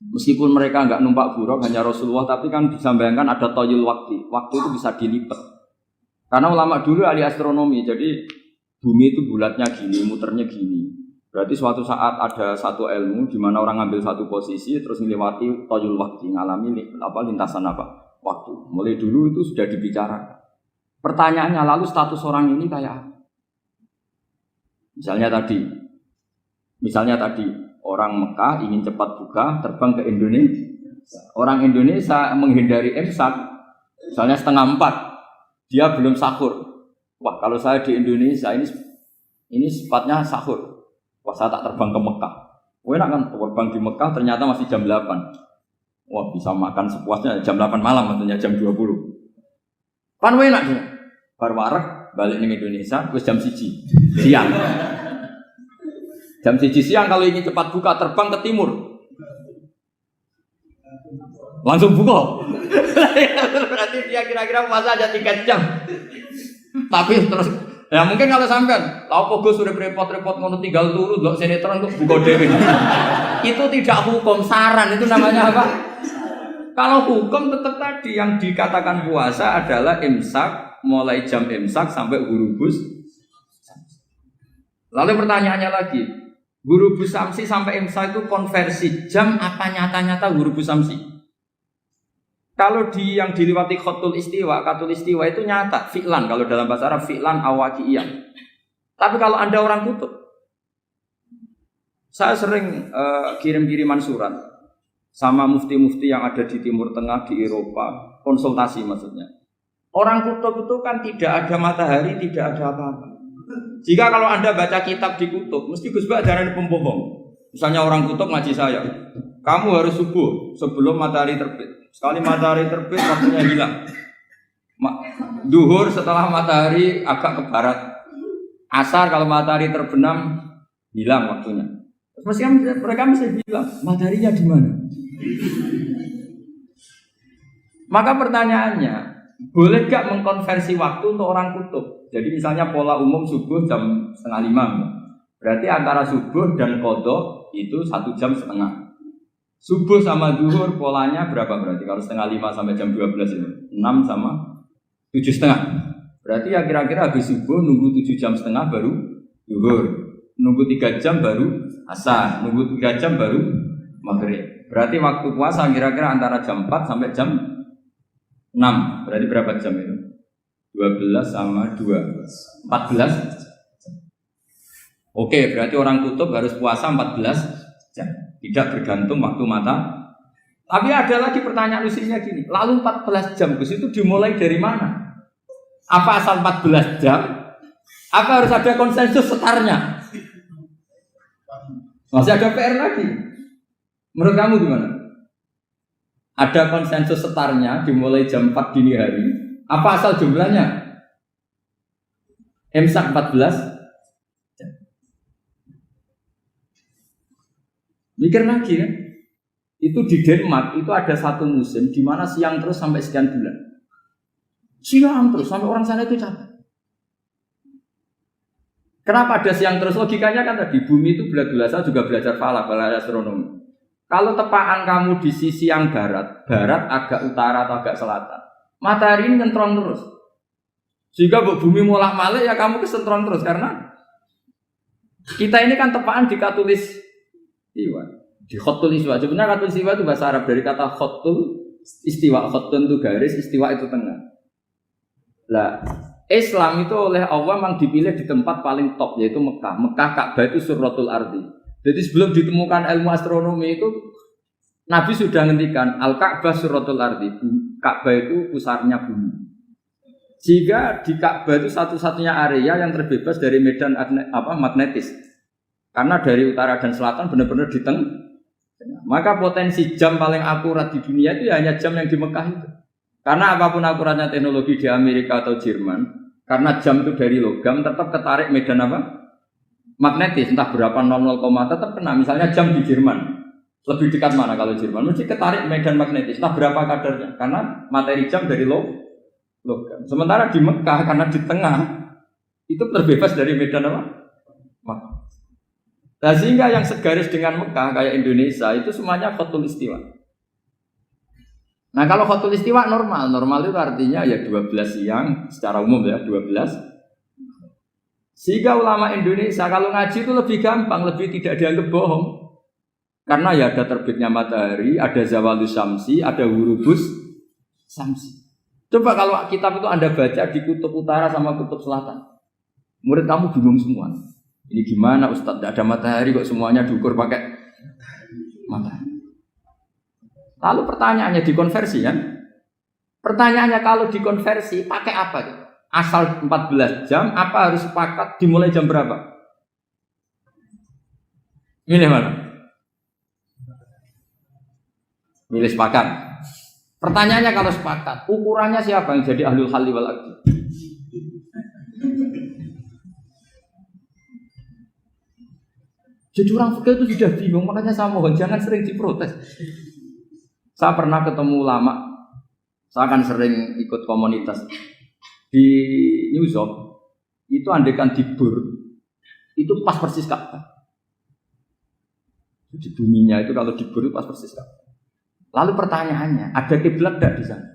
Meskipun mereka enggak numpak buruk hanya Rasulullah, tapi kan bisa membayangkan ada toyul waktu. Waktu itu bisa dilipat. Karena ulama dulu ahli astronomi, jadi bumi itu bulatnya gini, muternya gini. Berarti suatu saat ada satu ilmu di mana orang ngambil satu posisi terus melewati toyul waktu, ngalami lintasan waktu. Mulai dulu itu sudah dibicarakan. Pertanyaannya lalu status orang ini kayak apa? Misalnya tadi orang Mekah ingin cepat buka terbang ke Indonesia. Orang Indonesia menghindari imsak, misalnya 3:30, dia belum sahur. Wah, kalau saya di Indonesia ini sifatnya sahur. Wah, saya tak terbang ke Mekah. Enak kan terbang di Mekah ternyata masih jam 8. Wah, bisa makan sepuasnya jam 8 malam tentunya jam 20. Kan enak dia. Bar wareg balik ning Indonesia terus jam 1 siang. Jam 1 siang kalau ingin cepat buka terbang ke timur. Langsung buka. Berarti dia kira-kira puasa aja 3 jam. Tapi terus ya mungkin kalau sampean, lah apa Gus sudah repot-repot ngono tinggal turu ndelok sinetron kok buka dhewe. Itu tidak hukum, saran itu namanya apa? Kalau hukum tetap tadi yang dikatakan puasa adalah imsak, mulai jam imsak sampai hurubus. Lalu pertanyaannya lagi, hurubus samsi sampai imsak itu konversi jam apa nyata-nyata hurubus samsi? Kalau yang diliwati khatul istiwa itu nyata, fi'lan. Kalau dalam bahasa Arab fi'lan awaqiyah. Tapi kalau Anda orang kutub, saya sering kirim-kiriman surat sama mufti-mufti yang ada di Timur Tengah, di Eropa, konsultasi maksudnya. Orang kutub itu kan tidak ada matahari, tidak ada apa-apa. Jika kalau Anda baca kitab di kutub, mesti Gus Bak jarang pembohong. Misalnya orang kutub ngaji saya, kamu harus subuh sebelum matahari terbit. Sekali matahari terbit, waktunya hilang. Duhur setelah matahari agak ke barat. Asar kalau matahari terbenam, hilang waktunya. Mesti mereka mesti bilang, mataharinya di mana? Maka pertanyaannya, boleh gak mengkonversi waktu untuk orang kutub? Jadi misalnya pola umum subuh jam 4:30. Berarti antara subuh dan qadha itu 1,5 jam. Subuh sama duhur polanya berapa berarti? Kalau 4:30 sampai jam 12 itu 6 sama 7,5. Berarti ya kira-kira habis subuh nunggu 7,5 jam baru duhur, nunggu 3 jam baru asar, nunggu 3 jam baru maghrib. Berarti waktu puasa kira-kira antara jam 4 sampai jam 6. Berarti berapa jam itu? 12 sama 2 14. Oke, berarti orang kutub harus puasa 14 jam. Tidak bergantung waktu mata. Tapi ada lagi pertanyaan lucunya gini, lalu 14 jam Gus itu dimulai dari mana? Apa asal 14 jam? Apa harus ada konsensus setarnya? Masih ada PR lagi. Menurut kamu gimana? Ada konsensus setarnya dimulai jam 4 dini hari. Apa asal jumlahnya? Imsak 14. Mikir lagi kan? Itu di Denmark itu ada satu musim di mana siang terus sampai sekian bulan. Siang terus sampai orang sana itu capek. Kenapa ada siang terus? Logikanya kan tadi bumi itu bulat-bulat. Saya juga belajar falak, belajar astronomi. Kalau tepaan kamu di sisi yang barat agak utara atau agak selatan, matahari ini nyentrong terus. Jika bumi molak-malik ya kamu kesentrong terus karena kita ini kan tepaan di katulis istiwa, di khotul istiwa. Sebenarnya khotul istiwa itu bahasa Arab dari kata khotul istiwa. Khotun itu garis, istiwa itu tengah. Lah, Islam itu oleh Allah memang dipilih di tempat paling top yaitu Mekah. Mekah Ka'bah itu surratul ardi. Jadi sebelum ditemukan ilmu astronomi itu Nabi sudah ngendikan Al-Ka'bah surratul ardi. Ka'bah itu pusarnya bumi. Jika di Ka'bah itu satu-satunya area yang terbebas dari medan magnetis. Karena dari utara dan selatan benar-benar di tengah. Maka potensi jam paling akurat di dunia itu ya hanya jam yang di Mekah itu. Karena apapun akuratnya teknologi di Amerika atau Jerman, karena jam itu dari logam tetap ketarik medan magnetis, entah berapa 00, tetap kena. Misalnya jam di Jerman, lebih dekat mana kalau Jerman? Mesti ketarik medan magnetis, entah berapa kadarnya. Karena materi jam dari logam. Sementara di Mekah karena di tengah itu terbebas dari medan magnetis. Nah, sehingga yang segaris dengan Mekah kayak Indonesia itu semuanya khotul istiwa. Nah kalau khotul istiwa normal itu artinya ya 12 siang secara umum ya 12. Sehingga ulama Indonesia kalau ngaji itu lebih gampang, lebih tidak dianggap bohong. Karena ya ada terbitnya matahari, ada zawalus syamsi, ada hurubus syamsi. Coba kalau kitab itu Anda baca di kutub utara sama kutub selatan. Murid kamu bingung semua. Ini gimana Ustadz, tidak ada matahari kok semuanya diukur pakai matahari. Lalu pertanyaannya dikonversi kan? Pertanyaannya kalau dikonversi pakai apa? Asal 14 jam, apa harus sepakat dimulai jam berapa? Milih mana? Milih sepakat. Pertanyaannya kalau sepakat, ukurannya siapa yang jadi ahlul halli wal aqdi? Jadi orang fikih itu sudah bingung, makanya saya mohon jangan sering diprotes. Saya pernah ketemu ulama, saya kan sering ikut komunitas di New York, itu andekan dibur, itu pas persis Ka'bah. Di buminya itu kalau dibur itu pas persis Ka'bah. Lalu pertanyaannya, ada kiblat tidak di sana?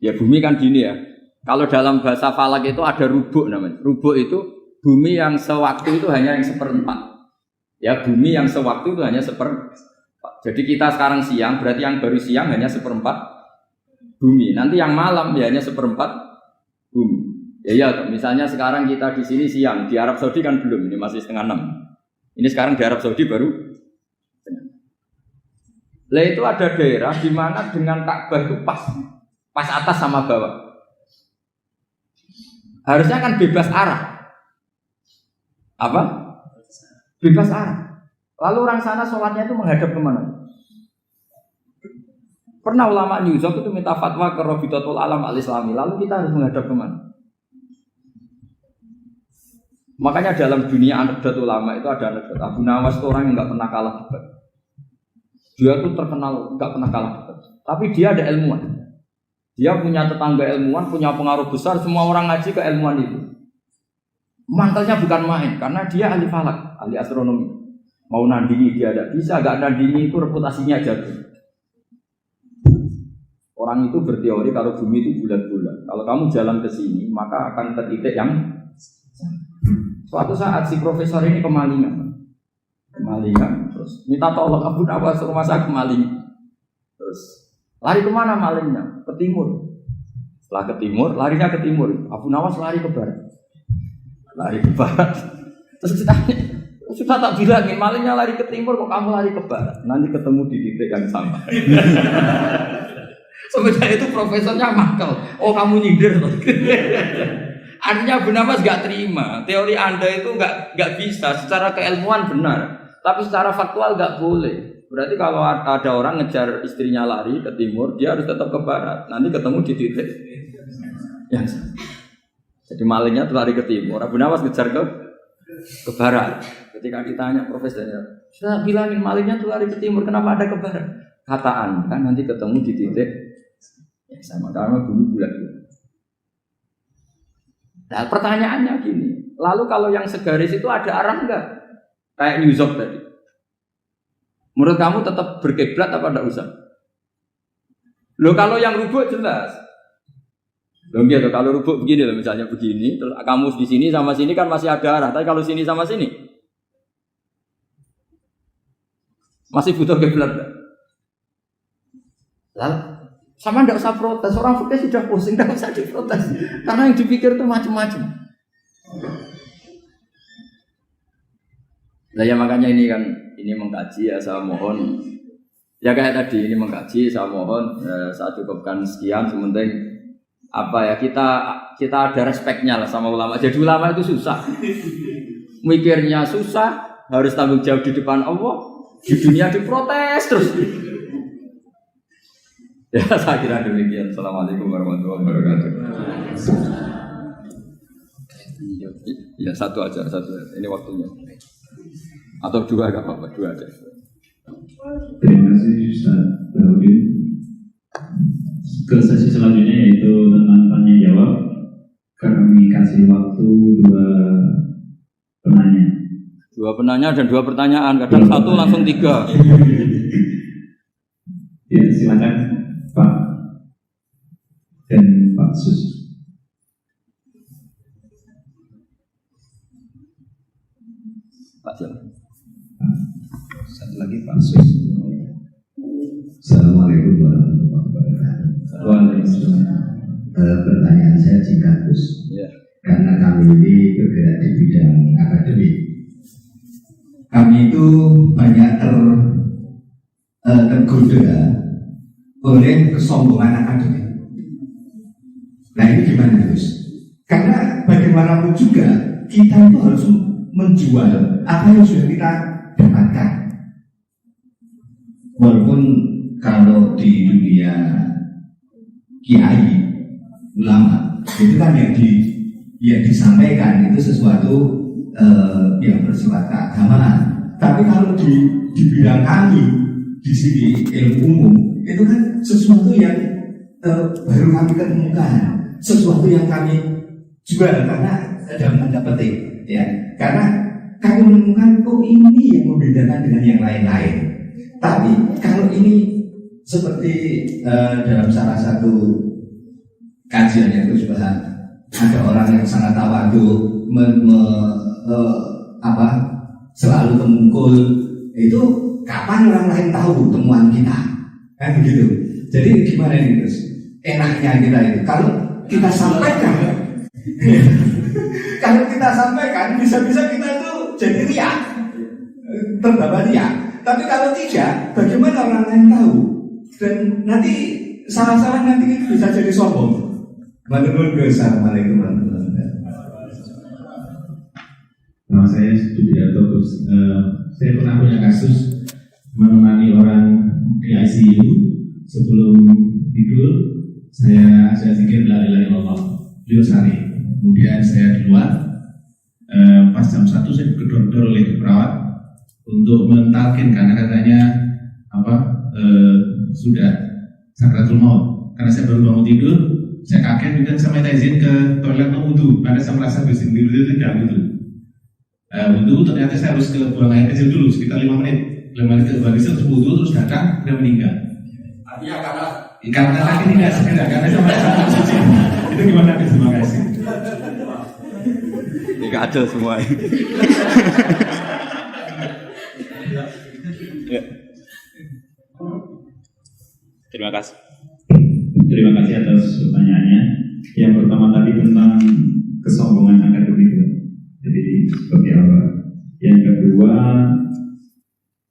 Ya bumi kan gini ya. Kalau dalam bahasa falak itu ada rubuk namanya. Rubuk itu bumi yang sewaktu itu hanya yang seperempat. Ya bumi yang sewaktu itu hanya seperempat. Jadi kita sekarang siang, berarti yang baru siang hanya seperempat bumi. Nanti yang malam ya hanya seperempat bumi. Ya, misalnya sekarang kita di sini siang, di Arab Saudi kan belum, ini masih setengah 6. Ini sekarang di Arab Saudi baru. Lah itu ada daerah di mana dengan Ka'bah itu pas atas sama bawah. Harusnya kan bebas arah. Apa? Bebas arah. Lalu orang sana sholatnya itu menghadap kemana? Pernah ulama New York itu minta fatwa ke Rabitatul Alam Al-Islami. Lalu kita harus menghadap kemana? Makanya dalam dunia anekdot ulama itu ada anekdot Abu Nawas itu orang yang nggak pernah kalah debat. Dia tuh terkenal nggak pernah kalah debat. Tapi dia ada ilmuwan. Dia punya tetangga ilmuwan, punya pengaruh besar. Semua orang ngaji ke ilmuwan itu. Mantelnya bukan main, karena dia ahli falak, ahli astronomi. Mau nandingi dia tidak bisa, nggak nandingi itu reputasinya jatuh. Orang itu berteori kalau bumi itu bulat-bulat. Kalau kamu jalan ke sini, maka akan ke titik yang suatu saat si profesor ini kemalingan, terus minta tolong Abu Nawas rumah saya kemalingan. Terus lari kemana malingnya? Ke timur. Setelah ke timur, larinya ke timur. Abu Nawas lari ke barat. Terus ditanya, sudah tak bilangin malingnya lari ke timur, kok kamu lari ke barat? Nanti ketemu di titik yang sama. Sebenarnya itu profesornya makal. Oh kamu nyindir. Artinya Abu Nawas gak terima. Teori Anda itu gak bisa. Secara keilmuan benar, tapi secara faktual gak boleh. Berarti kalau ada orang ngejar istrinya lari ke timur, dia harus tetap ke barat. Nanti ketemu di titik yang sama. Jadi malingnya tuh lari ke timur, Abu Nawas ngejar ke barat. Ketika ditanya profesornya, saya bilangin malingnya tuh lari ke timur, kenapa ada ke barat? Kata Anda nanti ketemu di titik yang sama, karena bumi bulat-bulat. Nah pertanyaannya gini, lalu kalau yang segaris itu ada arah enggak? Kayak New York tadi. Menurut kamu tetap berkiblat apa enggak usah? Loh kalau yang rubuk jelas. Loh gitu, kalau rubuk begini loh, misalnya begini, terus kamu di sini sama sini kan masih ada arah. Tapi kalau sini sama sini masih butuh kiblat enggak? Lalu sama enggak usah protes, orang fikih sudah pusing, enggak usah diprotes. Karena yang dipikir itu macam-macam. Nah ya makanya ini kan, ini mengkaji ya saya mohon. Ya kayak tadi ini mengkaji saya mohon saya cukupkan sekian. Sementing apa ya kita ada respeknya lah sama ulama. Jadi ulama itu susah, mikirnya susah, harus tanggung jawab di depan Allah, di dunia diprotes terus. Ya saya kira demikian. Assalamualaikum warahmatullahi wabarakatuh. Ya satu aja. Ini waktunya. Atau dua enggak apa-apa, dua aja. Terima kasih Ustaz Baudin. Ke sesi selanjutnya yaitu tentang tanya jawab. Kami kasih waktu dua penanya. Dua penanya dan dua pertanyaan. Kadang satu langsung tiga. Ya silakan Pak dan Pak Sus. kasus. Assalamualaikum warahmatullahi wabarakatuh. Waalaikumsalam. Pertanyaan saya singkat, Gus. Ya. Karena kami ini bergerak di bidang akademik, kami itu banyak tergoda oleh kesombongan akademik. Nah ini gimana, Gus? Karena bagaimanapun juga kita itu harus menjual apa yang sudah kita dapatkan. Walaupun kalau di dunia kiai, ulama, itu kan yang disampaikan itu sesuatu yang bersifat keagamaan. Tapi kalau di bidang kami di sini ilmu umum itu kan sesuatu yang baru kami ketemukan, sesuatu yang kami jual karena dalam tanda petik, ya. Karena kami menemukan ini yang membedakan dengan yang lain-lain. Tapi kalau ini seperti dalam salah satu kajian itu juga ada orang yang sangat tawadu selalu temungkul, itu kapan orang lain tahu temuan kita, kan begitu. Jadi gimana nih terus enaknya kita itu kalau kita sampaikan kalau kita sampaikan bisa-bisa kita itu jadi riak, terbawa riak. Tapi kalau tidak, bagaimana orang lain tahu? Dan nanti salah-salah nanti bisa jadi sombong. Assalamualaikum warahmatullahi wabarakatuh. Nama saya Sudiarto, Gus. Saya pernah punya kasus menemani orang di ICU. Sebelum tidur, saya zikir la ilaha illallah, beliau sari. Kemudian saya di luar, pas jam 1 saya digedor-gedor oleh perawat untuk mentalkin karena katanya sudah sakratul maut. Karena saya baru bangun tidur, saya kaget, kemudian saya minta izin ke toilet mau wudhu karena saya merasa bersin tidur itu tidak wudhu. Wudhu ternyata saya harus ke buang air kecil dulu sekitar 5 menit. 5 menit ke buang kecil terus wudhu terus datang dan meninggal. Artinya Karena sakit tidak sekedar karena saya merasa suci. Itu gimana? Terima kasih. Ini ada semua. Ya. Terima kasih. Terima kasih atas pertanyaannya. Yang pertama tadi tentang kesombongan akademik. Jadi seperti apa? Yang kedua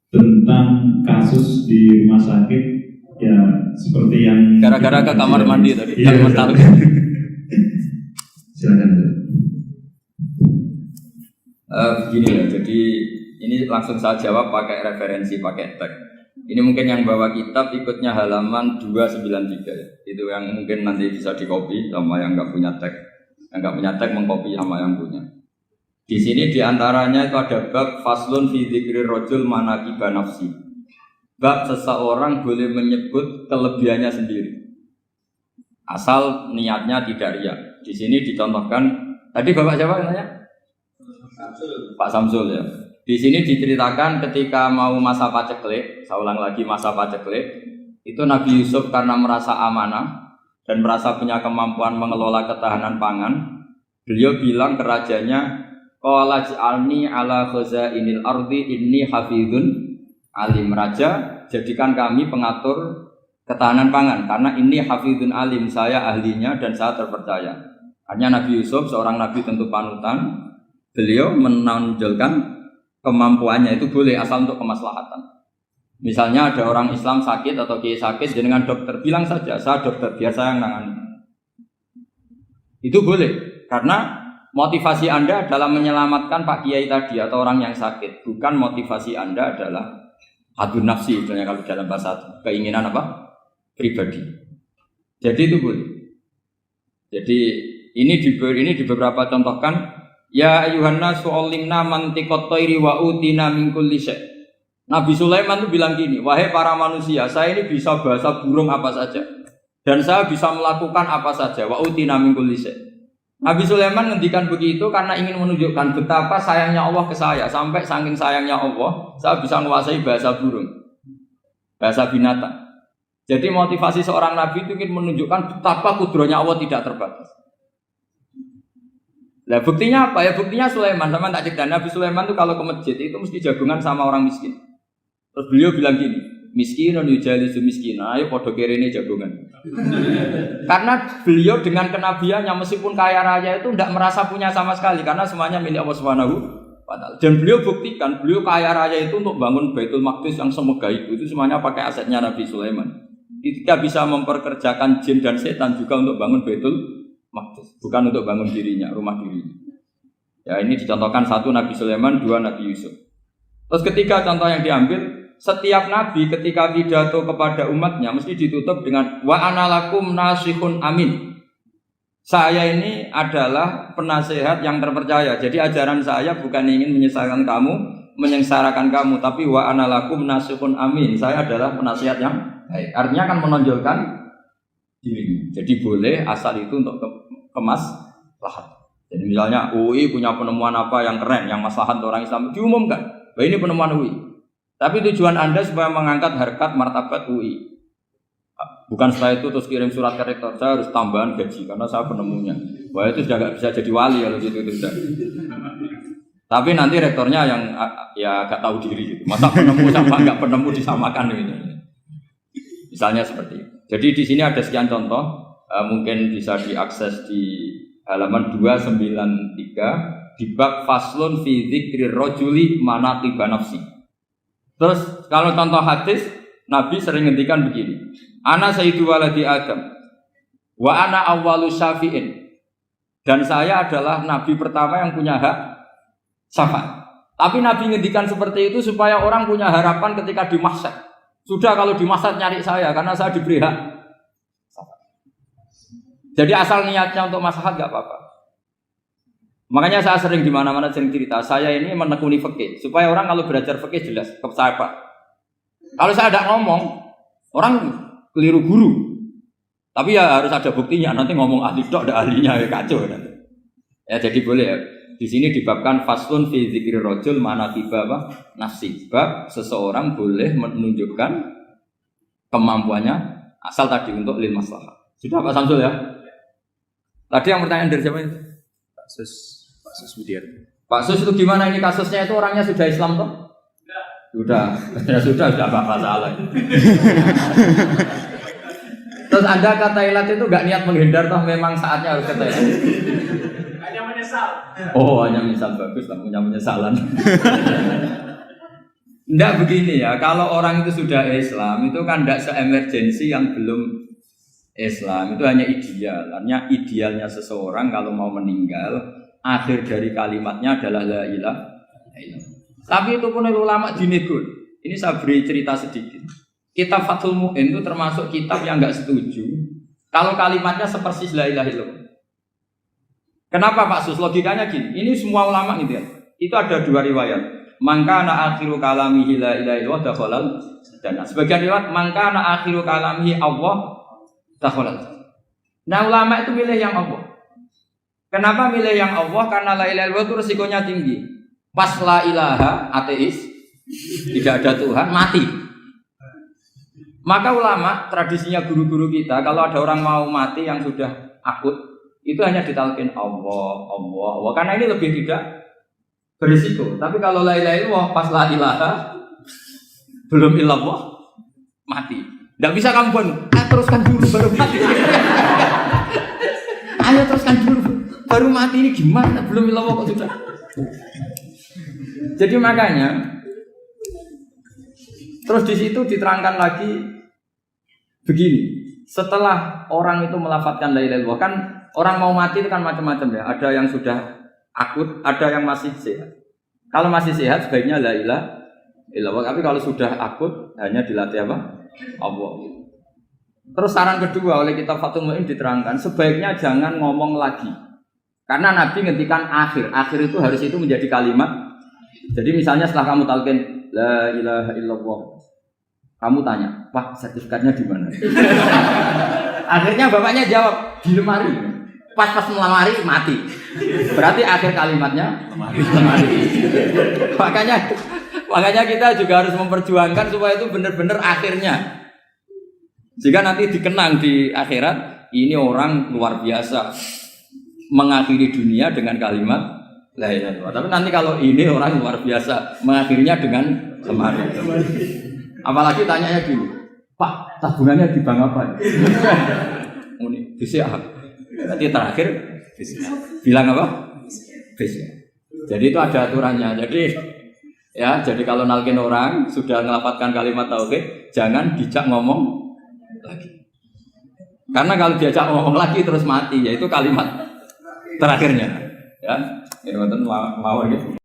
tentang kasus di rumah sakit, ya seperti yang Gara-gara ke kamar mandi tadi. Iya, Mental. Silakan. Begini ya, jadi ini langsung saya jawab pakai referensi, pakai tag. Ini mungkin yang bawa kitab ikutnya halaman 293 ya. Itu yang mungkin nanti bisa dikopi sama yang nggak punya tag. Yang nggak punya tag mengkopi sama yang punya. Di sini diantaranya itu ada bab faslun fi dzikri rajul manaqiba nafsi. Bab seseorang boleh menyebut kelebihannya sendiri. Asal niatnya tidak riya. Di sini dicontohkan, tadi Bapak siapa nanya? Pak Samsul ya. Di sini diceritakan ketika mau masa paceklik, saya ulang lagi masa paceklik, itu Nabi Yusuf karena merasa amanah dan merasa punya kemampuan mengelola ketahanan pangan, beliau bilang ke rajanya, qala ja'alni ala khazainil ardi inni hafizun alim. Raja, jadikan kami pengatur ketahanan pangan karena ini hafizun alim, saya ahlinya dan saya terpercaya. Hanya Nabi Yusuf seorang nabi tentu panutan, beliau menonjolkan kemampuannya itu boleh asal untuk kemaslahatan. Misalnya ada orang Islam sakit atau kiai sakit, dengan dokter bilang saja, saya dokter, biar saya yang nangani. Itu boleh, karena motivasi Anda adalah menyelamatkan Pak Kiai tadi atau orang yang sakit, bukan motivasi Anda adalah hadun nafsi, misalnya kalau dalam bahasa keinginan apa? Pribadi. Jadi itu boleh. Jadi ini di beberapa contohkan. Ya ayuhan nasu ulimna mantiqat thairi wa utina min kulli syai'. Nabi Sulaiman itu bilang gini, wahai para manusia, saya ini bisa bahasa burung apa saja dan saya bisa melakukan apa saja. Wa utina min kulli syai'. Nabi Sulaiman ngendikan begitu karena ingin menunjukkan betapa sayangnya Allah ke saya, sampai saking sayangnya Allah, saya bisa menguasai bahasa burung, bahasa binatang. Jadi motivasi seorang nabi itu ingin menunjukkan betapa kudrohnya Allah tidak terbatas. Nah buktinya apa ya? Buktinya Sulaiman, sama tak cerita. Nabi Sulaiman itu kalau ke masjid itu mesti jagungan sama orang miskin. Terus beliau bilang gini, miskinun yujalisu miskina, ayo podo kerene jagongan. Karena beliau dengan kenabiannya meskipun kaya raya itu tidak merasa punya sama sekali karena semuanya milik Allah Subhanahu wa taala. Dan beliau buktikan, beliau kaya raya itu untuk bangun Baitul Maqdis yang semegah itu semuanya pakai asetnya Nabi Sulaiman. Kita bisa memperkerjakan jin dan setan juga untuk bangun Baitul Maqdis, bukan untuk bangun dirinya, rumah dirinya. Ya ini dicontohkan satu Nabi Sulaiman, dua Nabi Yusuf. Terus ketiga contoh yang diambil, setiap nabi ketika pidato kepada umatnya mesti ditutup dengan wa ana lakum nasihun amin. Saya ini adalah penasehat yang terpercaya. Jadi ajaran saya bukan ingin menyengsarakan kamu, tapi wa ana lakum nasihun amin. Saya adalah penasehat yang baik. Artinya akan menonjolkan diri. Jadi boleh asal itu untuk kemaslahat. Jadi misalnya UI punya penemuan apa yang keren, yang maslahat orang Islam diumumkan. Bah ini penemuan UI. Tapi tujuan Anda supaya mengangkat harkat martabat UI. Bukan setelah itu terus kirim surat ke rektor, saya harus tambahan gaji karena saya penemunya. Wah itu sudah nggak bisa jadi wali kalau gitu itu sudah. Tapi nanti rektornya yang ya nggak tahu diri gitu. Masa penemu sama nggak penemu disamakan gitu. Misalnya seperti itu. Jadi di sini ada sekian contoh, mungkin bisa diakses di halaman 293 di bab faslun fi dzikri rajuli manaqiba nafsi. Terus kalau contoh hadis Nabi sering ngendikan begini. Ana sayyidu waladi Adam wa ana awwalu syafi'in. Dan saya adalah nabi pertama yang punya hak syafaat. Tapi Nabi ngendikan seperti itu supaya orang punya harapan ketika di mahsyar. Sudah kalau di mahsyar nyari saya karena saya diberi hak syafaat. Jadi asal niatnya untuk maslahat enggak apa-apa. Makanya saya sering di mana-mana sering cerita, saya ini menekuni fikih supaya orang kalau belajar fikih jelas ke saya Pak. Kalau saya tidak ngomong, orang keliru guru. Tapi ya harus ada buktinya. Nanti ngomong ahli tok ada ahlinya ya kacau nanti. Ya jadi boleh ya. Di sini dibabkan faslun fi dzikri rajul manaqiba nafsi. Bab seseorang boleh menunjukkan kemampuannya asal tadi untuk lil maslahah. Sudah Pak Samsul ya? Tadi yang pertanyaan dari siapa ini? Pak Sus Budiar. Pak Sus itu gimana ini kasusnya itu orangnya sudah Islam toh? Sudah. Ya sudah apa masalah. Terus Anda ke Thailand itu enggak niat menghindar toh memang saatnya harus ke Thailand. Hanya menyesal. Oh, hanya menyesal bagus lah punya penyesalan. Enggak begini ya, kalau orang itu sudah Islam itu kan enggak se-emergency yang belum Islam, itu hanya ideal. Artinya idealnya seseorang kalau mau meninggal, akhir dari kalimatnya adalah la ilaha illallah. Tapi itu pun ulama dinegur. Ini saya beri cerita sedikit. Kitab Fathul Mu'in itu termasuk kitab yang enggak setuju kalau kalimatnya sepersis la ilaha illallah. Kenapa Pak Sus? Logikanya gini, ini semua ulama gitu ya. Itu ada dua riwayat. Mangkana akhiru kalamihi la ilaha illallah dakhalal jannah. Sebagian riwayat mangkana akhiru kalamihi Allah dakhalal. Nah ulama itu milih yang Allah. Kenapa milih yang Allah? Karena la ilaha illallah itu resikonya tinggi. Pas la ilaha ateis, tidak ada Tuhan, mati. Maka ulama tradisinya guru-guru kita kalau ada orang mau mati yang sudah akut itu hanya ditalkin Allah, karena ini lebih tidak berisiko. Tapi kalau la ilaha illallah pas la ilaha belum illallah mati. Tidak bisa kamu pun teruskan dulu baru mati. Ayo teruskan dulu baru mati ini gimana? Belum illallah kok sudah. Jadi makanya terus di situ diterangkan lagi begini. Setelah orang itu melafadzkan la ilaha illallah kan orang mau mati itu kan macam-macam ya. Ada yang sudah akut, ada yang masih sehat. Kalau masih sehat sebaiknya la ilaha illallah. Tapi kalau sudah akut hanya dilatih apa? Allah. Terus saran kedua oleh kitab Fathul Mu'in diterangkan sebaiknya jangan ngomong lagi. Karena Nabi ngendikan akhir. Akhir itu harus itu menjadi kalimat. Jadi misalnya setelah kamu talqin la ilaha illallah, kamu tanya, "Pak, sertifikatnya di mana?" Akhirnya bapaknya jawab, "Di lemari." Pas melamari mati. Berarti akhir kalimatnya lemari. Makanya kita juga harus memperjuangkan supaya itu benar-benar akhirnya. Jika nanti dikenang di akhirat, ini orang luar biasa mengakhiri dunia dengan kalimat la ilaha illallah. Tapi nanti kalau ini orang luar biasa mengakhirinya dengan lemari. Apalagi tanyanya gini, Pak, tabungannya di bank apa? Ini BCA. Nanti terakhir bilang apa? BCA. Jadi itu ada aturannya. Jadi kalau nalkin orang sudah ngelapatkan kalimat tauhid, jangan dijak ngomong lagi. Karena kalau diajak ngomong lagi terus mati, yaitu kalimat terakhirnya. Ya, ini mau gitu.